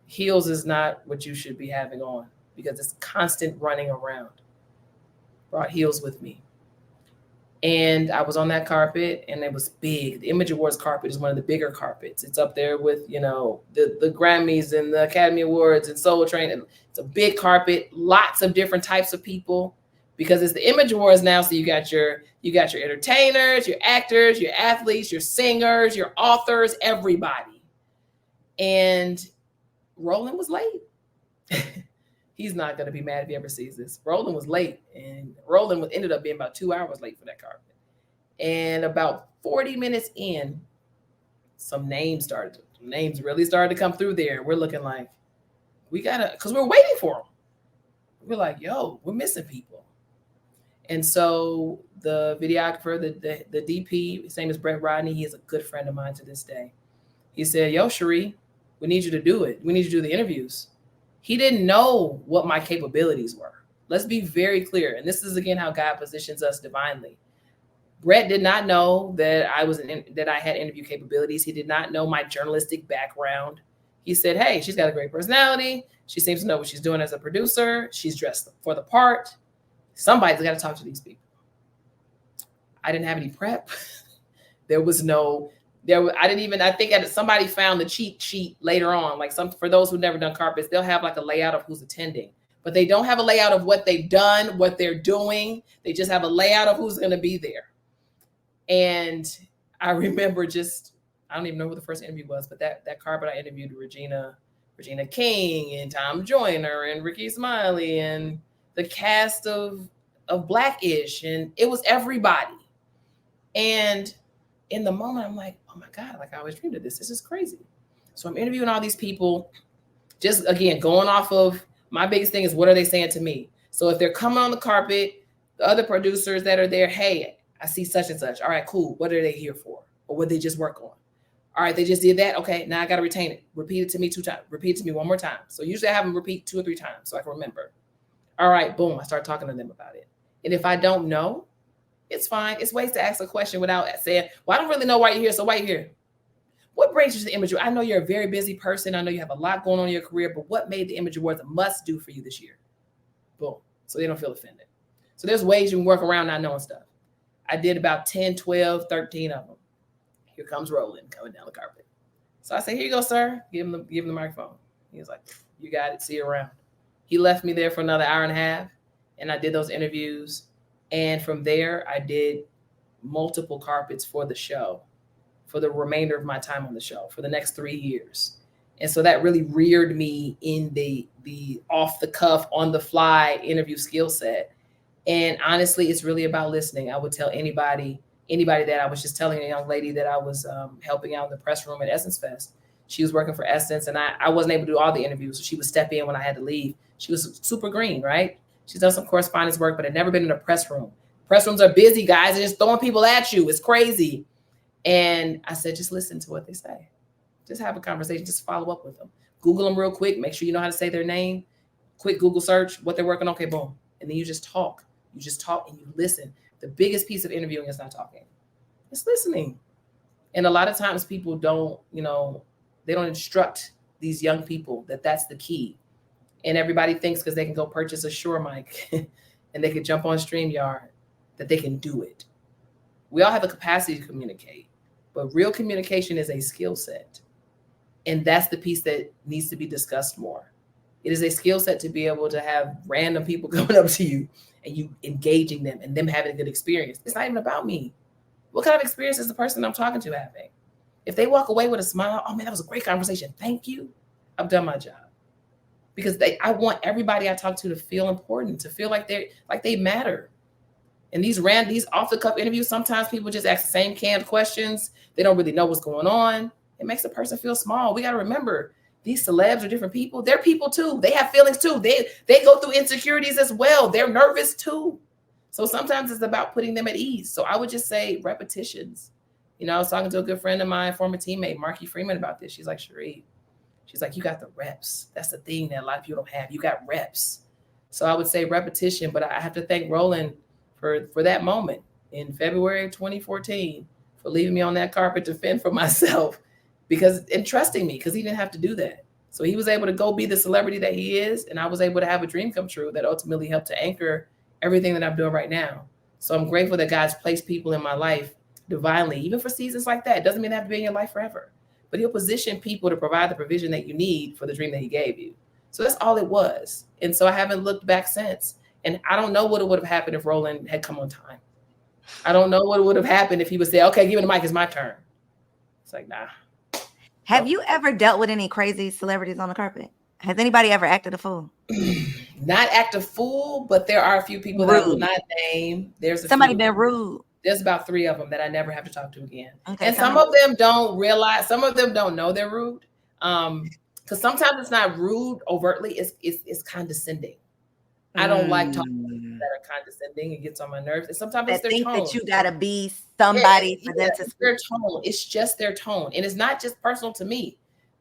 Speaker 4: heels is not what you should be having on, because it's constant running around. Brought heels with me. And I was on that carpet, and it was big. The Image Awards carpet is one of the bigger carpets. It's up there with, the Grammys and the Academy Awards and Soul Train. It's a big carpet, lots of different types of people, because it's the Image Awards now. So you got your entertainers, your actors, your athletes, your singers, your authors, everybody. And Roland was late. He's not going to be mad if he ever sees this. Roland was late, and Roland ended up being about 2 hours late for that carpet. And about 40 minutes in, some names really started to come through there. We're looking like, because we're waiting for them. We're like, yo, we're missing people. And so the videographer, the DP, his name is Brett Rodney. He is a good friend of mine to this day. He said, "Yo, Shari, we need you to do it. We need you to do the interviews." He didn't know what my capabilities were. Let's be very clear. And this is, again, how God positions us divinely. Brett did not know that I had interview capabilities. He did not know my journalistic background. He said, "Hey, she's got a great personality. She seems to know what she's doing as a producer. She's dressed for the part. Somebody's got to talk to these people." I didn't have any prep. I think somebody found the cheat sheet later on. Like, for those who've never done carpets, they'll have like a layout of who's attending, but they don't have a layout of what they've done, what they're doing. They just have a layout of who's going to be there. And I remember I don't even know who the first interview was, but that carpet, I interviewed Regina King and Tom Joyner and Ricky Smiley and the cast of Black-ish, and it was everybody. And in the moment, I'm like, oh my God, like I always dreamed of this. This is crazy. So I'm interviewing all these people, just again, going off of my biggest thing is, what are they saying to me? So if they're coming on the carpet, the other producers that are there, "Hey, I see such and such. All right, cool. What are they here for? Or what they just work on? All right, they just did that. Okay, now I got to retain it. Repeat it to me 2 times. Repeat it to me 1 more time." So usually I have them repeat 2 or 3 times so I can remember. All right, boom. I start talking to them about it. And if I don't know, it's fine. It's ways to ask a question without saying, "Well, I don't really know why you're here. So why you're here? What brings you to the Image Awards? I know you're a very busy person. I know you have a lot going on in your career, but what made the Image Awards a must do for you this year?" Boom. So they don't feel offended. So there's ways you can work around not knowing stuff. I did about 10, 12, 13 of them. Here comes Roland coming down the carpet. So I say, "Here you go, sir." Give him the microphone. He was like, "You got it. See you around." He left me there for another hour and a half, and I did those interviews. And from there, I did multiple carpets for the show for the remainder of my time on the show for the next 3 years. And so that really reared me in the off the cuff, on the fly interview skill set. And honestly, it's really about listening. I would tell anybody that I was just telling a young lady that I was helping out in the press room at Essence Fest. She was working for Essence, and I wasn't able to do all the interviews. So she would step in when I had to leave. She was super green, right? She's done some correspondence work, but had never been in a press room. Press rooms are busy, guys. They're just throwing people at you. It's crazy. And I said, just listen to what they say. Just have a conversation. Just follow up with them. Google them real quick. Make sure you know how to say their name. Quick Google search, what they're working on. Okay, boom. And then you just talk. You just talk and you listen. The biggest piece of interviewing is not talking. It's listening. And a lot of times people don't, they don't instruct these young people that that's the key. And everybody thinks because they can go purchase a Shure mic and they can jump on StreamYard that they can do it. We all have the capacity to communicate, but real communication is a skill set. And that's the piece that needs to be discussed more. It is a skill set to be able to have random people coming up to you and you engaging them and them having a good experience. It's not even about me. What kind of experience is the person I'm talking to having? If they walk away with a smile, oh man, that was a great conversation. Thank you. I've done my job. Because I want everybody I talk to feel important, to feel like they matter. And these off the cuff interviews, sometimes people just ask the same canned questions. They don't really know what's going on. It makes a person feel small. We got to remember, these celebs are different people. They're people too. They have feelings too. They go through insecurities as well. They're nervous too. So sometimes it's about putting them at ease. So I would just say repetitions. You know, I was talking to a good friend of mine, former teammate, Marky Freeman, about this. She's like, Shari, she's like, you got the reps. That's the thing that a lot of people don't have. You got reps. So I would say repetition, but I have to thank Roland for that moment in February of 2014 for leaving me on that carpet to fend for myself and trusting me, because he didn't have to do that. So he was able to go be the celebrity that he is, and I was able to have a dream come true that ultimately helped to anchor everything that I'm doing right now. So I'm grateful that God's placed people in my life divinely, even for seasons like that. It doesn't mean they have to be in your life forever, but he'll position people to provide the provision that you need for the dream that he gave you. So that's all it was. And so I haven't looked back since. And I don't know what would have happened if Roland had come on time. I don't know what would have happened if he would say, okay, give me the mic, it's my turn. It's like, nah.
Speaker 3: Have you ever dealt with any crazy celebrities on the carpet? Has anybody ever acted a fool?
Speaker 4: Not act a fool, but there are a few people that I will not name.
Speaker 3: Somebody been rude.
Speaker 4: There's about 3 of them that I never have to talk to again.
Speaker 3: Okay,
Speaker 4: and some of them don't realize, some of them don't know they're rude. Because sometimes it's not rude overtly, it's condescending. I don't like talking to people that are condescending. It gets on my nerves. And sometimes it's their tone. That you
Speaker 3: gotta be somebody for them to speak.
Speaker 4: Their tone. It's just their tone. And it's not just personal to me.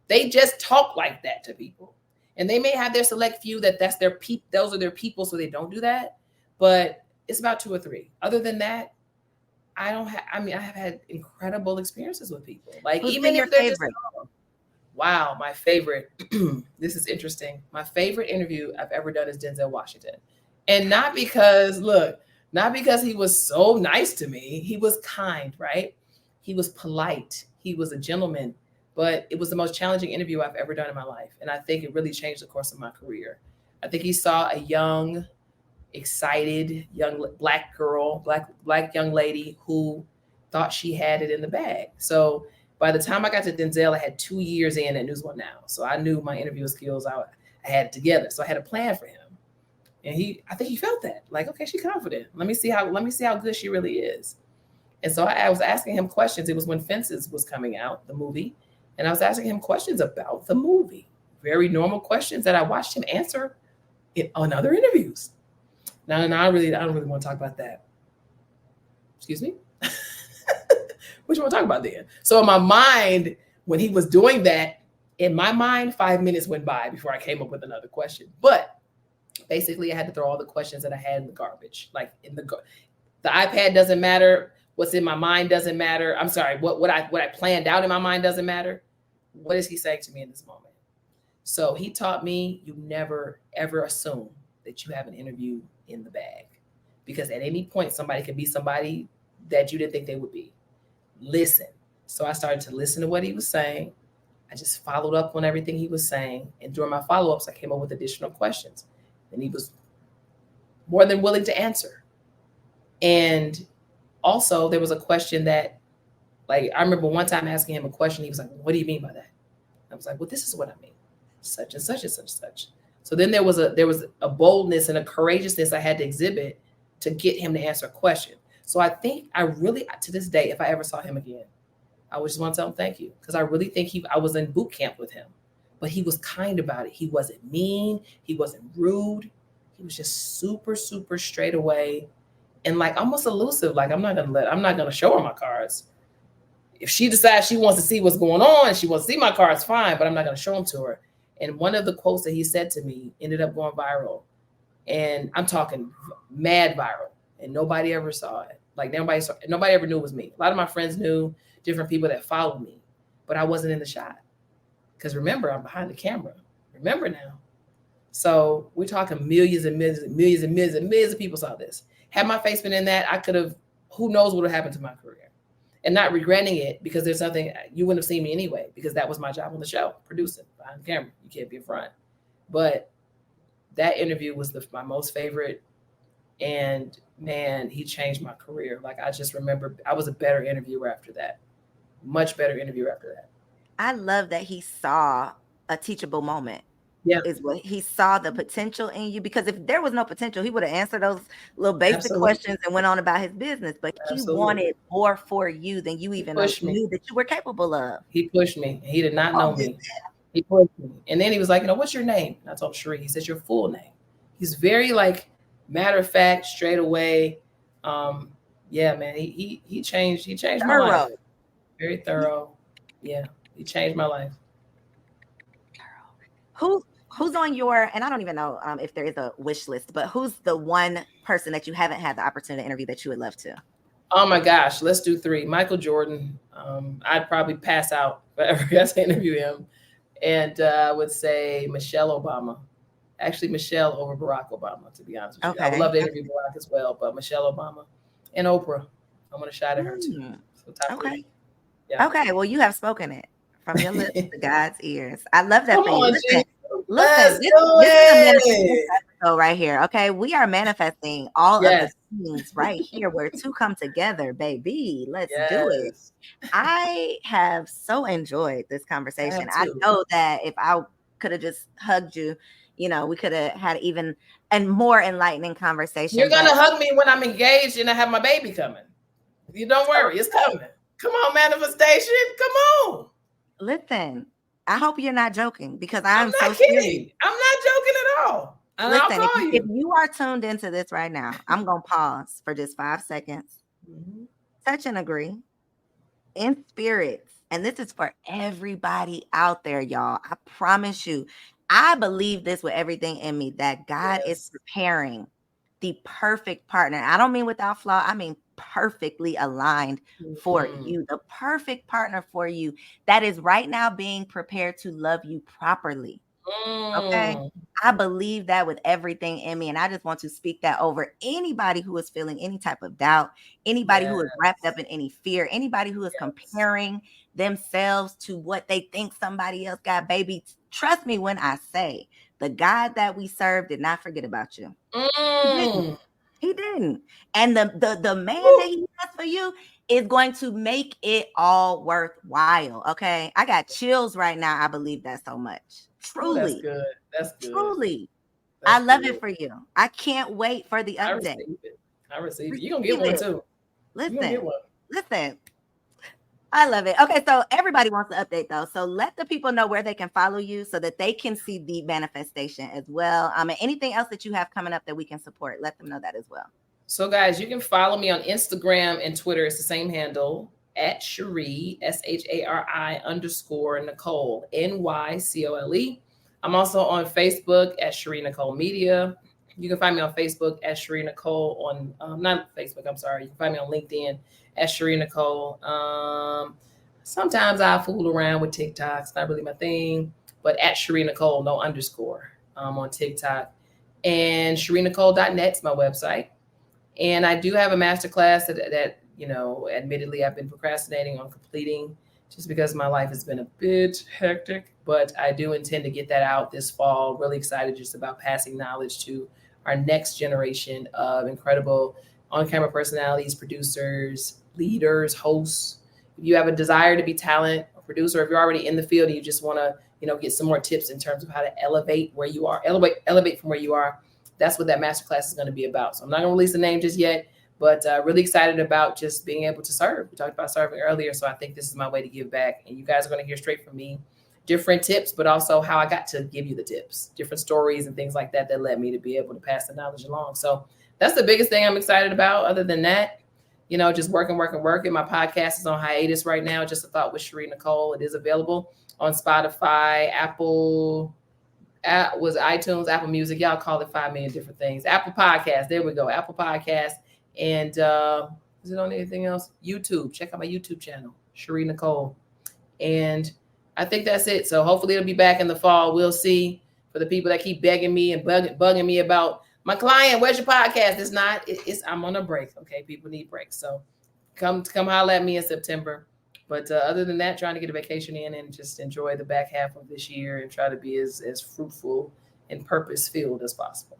Speaker 4: They just talk like that to people. And they may have their select few that's their those are their people, so they don't do that. But it's about 2 or 3. Other than that, I have had incredible experiences with people. Like,
Speaker 3: who's
Speaker 4: even
Speaker 3: your
Speaker 4: if they're
Speaker 3: favorite?
Speaker 4: Wow, my favorite. This is interesting. My favorite interview I've ever done is Denzel Washington. And not because he was so nice to me. He was kind, right? He was polite. He was a gentleman. But it was the most challenging interview I've ever done in my life. And I think it really changed the course of my career. I think he saw a young, excited, young black girl, black young lady who thought she had it in the bag. So by the time I got to Denzel, I had 2 years in at News One Now. So I knew my interview skills, I had it together. So I had a plan for him. And I think he felt that. Like, okay, she's confident. Let me see how good she really is. And so I was asking him questions. It was when Fences was coming out, the movie. And I was asking him questions about the movie. Very normal questions that I watched him answer on other interviews. No, I don't really want to talk about that. Excuse me? What you want to talk about then? So in my mind, when he was doing that, in my mind, 5 minutes went by before I came up with another question. But basically, I had to throw all the questions that I had in the garbage. Like the iPad doesn't matter. What's in my mind doesn't matter. I'm sorry. What I planned out in my mind doesn't matter. What is he saying to me in this moment? So he taught me, you never, ever assume that you have an interview in the bag, because at any point, somebody could be somebody that you didn't think they would be. Listen. So I started to listen to what he was saying. I just followed up on everything he was saying. And during my follow-ups, I came up with additional questions. And he was more than willing to answer. And also, there was a question that, like, I remember one time asking him a question. He was like, what do you mean by that? I was like, well, this is what I mean. Such and such and such and such. So then there was a boldness and a courageousness I had to exhibit to get him to answer a question. So I think I really, to this day, if I ever saw him again, I would just want to tell him thank you. Because I really think I was in boot camp with him. But he was kind about it. He wasn't mean. He wasn't rude. He was just super, super straight away and like almost elusive. Like, I'm not gonna show her my cards. If she decides she wants to see what's going on, she wants to see my cards, fine, but I'm not gonna show them to her. And one of the quotes that he said to me ended up going viral. And I'm talking mad viral. And nobody ever saw it. Like, nobody ever knew it was me. A lot of my friends knew, different people that followed me, but I wasn't in the shot. Because remember, I'm behind the camera. Remember now. So we're talking millions and millions and millions and millions and millions of people saw this. Had my face been in that, I could have who knows what would happen to my career, and not regretting it because there's nothing, you wouldn't have seen me anyway, because that was my job on the show, producing behind the camera. You can't be in front. But that interview was my most favorite. And man, he changed my career. Like, I just remember I was a better interviewer after that. Much better interviewer after that.
Speaker 3: I love that he saw a teachable moment.
Speaker 4: Yeah.
Speaker 3: Is what he saw the potential in you, because if there was no potential, he would have answered those little basic questions and went on about his business. But he wanted more for you than you even knew that you were capable of.
Speaker 4: He pushed me. He did not know me. He pushed me. And then he was like, what's your name? And I told Shari. He says, your full name. He's very like matter of fact, straight away. Yeah, man, he changed my life. Very thorough. Yeah, he changed my life.
Speaker 3: Who's on your, and I don't even know if there is a wish list, but who's the one person that you haven't had the opportunity to interview that you would love to?
Speaker 4: Oh my gosh, let's do 3. Michael Jordan. I'd probably pass out if I ever got to interview him. And I would say Michelle Obama. Actually, Michelle over Barack Obama, to be honest with you. I would love to interview Barack as well, but Michelle Obama and Oprah. I'm going to shout at her too. So top 3. Yeah.
Speaker 3: Okay, well, you have spoken it from your lips to God's ears. I love that for you. Listen, this is a episode right here. Okay, we are manifesting all of the things right here where 2 come together, baby. Let's do it. I have so enjoyed this conversation. I know that if I could have just hugged you, we could have had even and more enlightening conversation.
Speaker 4: You're gonna hug me when I'm engaged and I have my baby coming. You don't worry, it's coming. Come on, manifestation. Come on.
Speaker 3: Listen. I hope you're not joking, because I'm
Speaker 4: so kidding. I'm not joking at all. And
Speaker 3: listen, if you are tuned into this right now, I'm going to pause for just 5 seconds. Touch and agree in spirit. And this is for everybody out there, y'all. I promise you, I believe this with everything in me, that God is preparing the perfect partner. I don't mean without flaw. I mean perfectly aligned for you, the perfect partner for you that is right now being prepared to love you properly. Okay. I believe that with everything in me. And I just want to speak that over anybody who is feeling any type of doubt, anybody who is wrapped up in any fear, anybody who is comparing themselves to what they think somebody else got. Baby, trust me when I say the God that we serve did not forget about you. He didn't. And the man that he has for you is going to make it all worthwhile. Okay. I got chills right now. I believe that so much. Truly.
Speaker 4: That's good. That's good.
Speaker 3: Truly. I love it for you. I can't wait for the update.
Speaker 4: I receive it. You're going to get one too.
Speaker 3: Listen. I love it. Okay, so everybody wants to update though. So let the people know where they can follow you so that they can see the manifestation as well. And anything else that you have coming up that we can support, let them know that as well.
Speaker 4: So guys, you can follow me on Instagram and Twitter. It's the same handle, at Shari, SHARI_Nycole, NYCOLE. I'm also on Facebook at Shari Nycole Media. You can find me on Facebook at Shari Nycole on, not Facebook, I'm sorry. You can find me on LinkedIn at Shari Nycole. Sometimes I fool around with TikTok. It's not really my thing, but at Shari Nycole, no underscore, on TikTok. And ShariNycole.net is my website. And I do have a masterclass that, admittedly I've been procrastinating on completing just because my life has been a bit hectic, but I do intend to get that out this fall. Really excited just about passing knowledge to our next generation of incredible on-camera personalities, producers, leaders, hosts. If you have a desire to be talent, a producer, if you're already in the field and you just want to, get some more tips in terms of how to elevate where you are, elevate from where you are, that's what that masterclass is going to be about. So I'm not going to release the name just yet, but really excited about just being able to serve. We talked about serving earlier, so I think this is my way to give back. And you guys are going to hear straight from me different tips, but also how I got to give you the tips, different stories and things like that led me to be able to pass the knowledge along. So that's the biggest thing I'm excited about. Other than that, just working. My podcast is on hiatus right now. Just a Thought with Shari Nycole. It is available on Spotify, Apple, iTunes, Apple Music. Y'all call it 5 million different things. Apple Podcast. There we go. Apple Podcast. And is it on anything else? YouTube. Check out my YouTube channel, Shari Nycole. And I think that's it. So hopefully it'll be back in the fall. We'll see. For the people that keep begging me and bugging me about my client, where's your podcast? It's not. It's I'm on a break. Okay, people need breaks. So come holler at me in September. But other than that, trying to get a vacation in and just enjoy the back half of this year and try to be as fruitful and purpose filled as possible.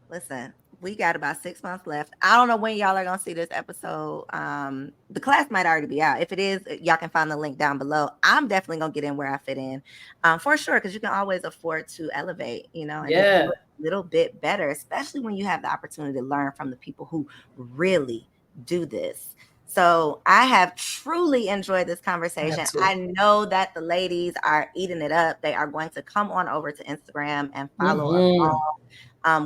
Speaker 3: Listen, we got about 6 months left. I don't know when y'all are going to see this episode. The class might already be out. If it is, y'all can find the link down below. I'm definitely going to get in where I fit in for sure, because you can always afford to elevate, and do a little bit better, especially when you have the opportunity to learn from the people who really do this. So I have truly enjoyed this conversation. I know that the ladies are eating it up. They are going to come on over to Instagram and follow along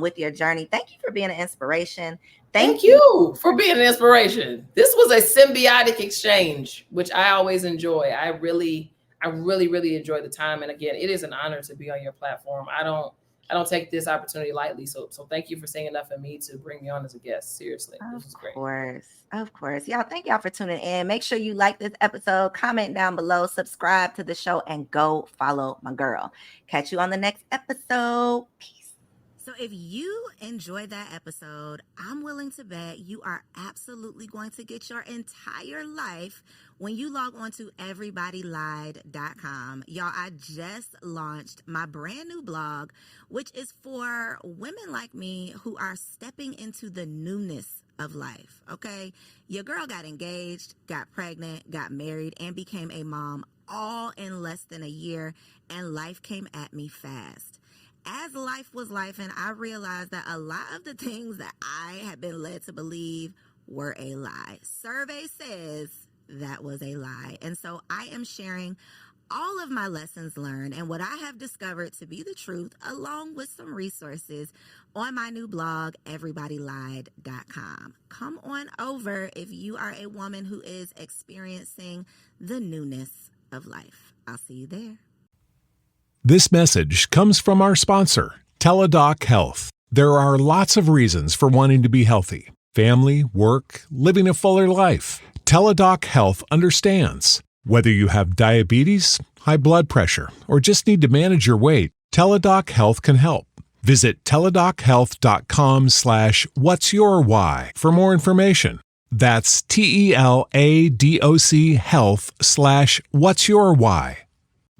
Speaker 3: with your journey. Thank you for being an inspiration.
Speaker 4: Thank you for being an inspiration. This was a symbiotic exchange, which I always enjoy. I really enjoy the time. And again, it is an honor to be on your platform. I don't take this opportunity lightly. So thank you for saying enough of me to bring me on as a guest. Seriously. This was great.
Speaker 3: Of course. Y'all, thank y'all for tuning in. Make sure you like this episode, comment down below, subscribe to the show, and go follow my girl. Catch you on the next episode. Peace. So if you enjoyed that episode, I'm willing to bet you are absolutely going to get your entire life when you log on to everybodylied.com. Y'all, I just launched my brand new blog, which is for women like me who are stepping into the newness of life, okay? Your girl got engaged, got pregnant, got married, and became a mom all in less than a year, and life came at me fast. As life was life, and I realized that a lot of the things that I had been led to believe were a lie. Survey says that was a lie. And so I am sharing all of my lessons learned and what I have discovered to be the truth, along with some resources on my new blog, everybodylied.com. Come on over if you are a woman who is experiencing the newness of life. I'll see you there.
Speaker 2: This message comes from our sponsor, Teladoc Health. There are lots of reasons for wanting to be healthy. Family, work, living a fuller life. Teladoc Health understands. Whether you have diabetes, high blood pressure, or just need to manage your weight, Teladoc Health can help. Visit teladochealth.com/what's your why for more information. That's TELADOC health/what's your why.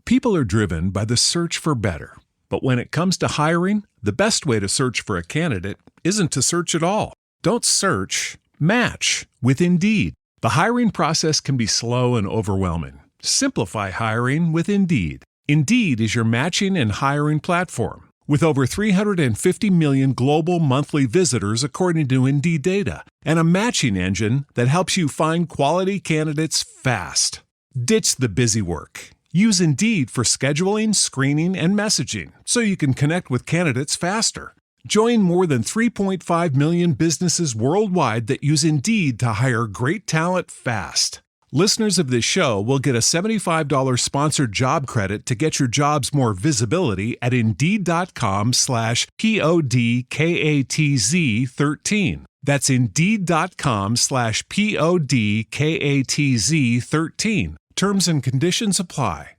Speaker 2: People are driven by the search for better. But when it comes to hiring, the best way to search for a candidate isn't to search at all. Don't search, match with Indeed. The hiring process can be slow and overwhelming. Simplify hiring with Indeed. Indeed is your matching and hiring platform. With over 350 million global monthly visitors according to Indeed data, and a matching engine that helps you find quality candidates fast. Ditch the busy work. Use Indeed for scheduling, screening, and messaging so you can connect with candidates faster. Join more than 3.5 million businesses worldwide that use Indeed to hire great talent fast. Listeners of this show will get a $75 sponsored job credit to get your jobs more visibility at Indeed.com/PODKATZ13. That's Indeed.com/PODKATZ13. Terms and conditions apply.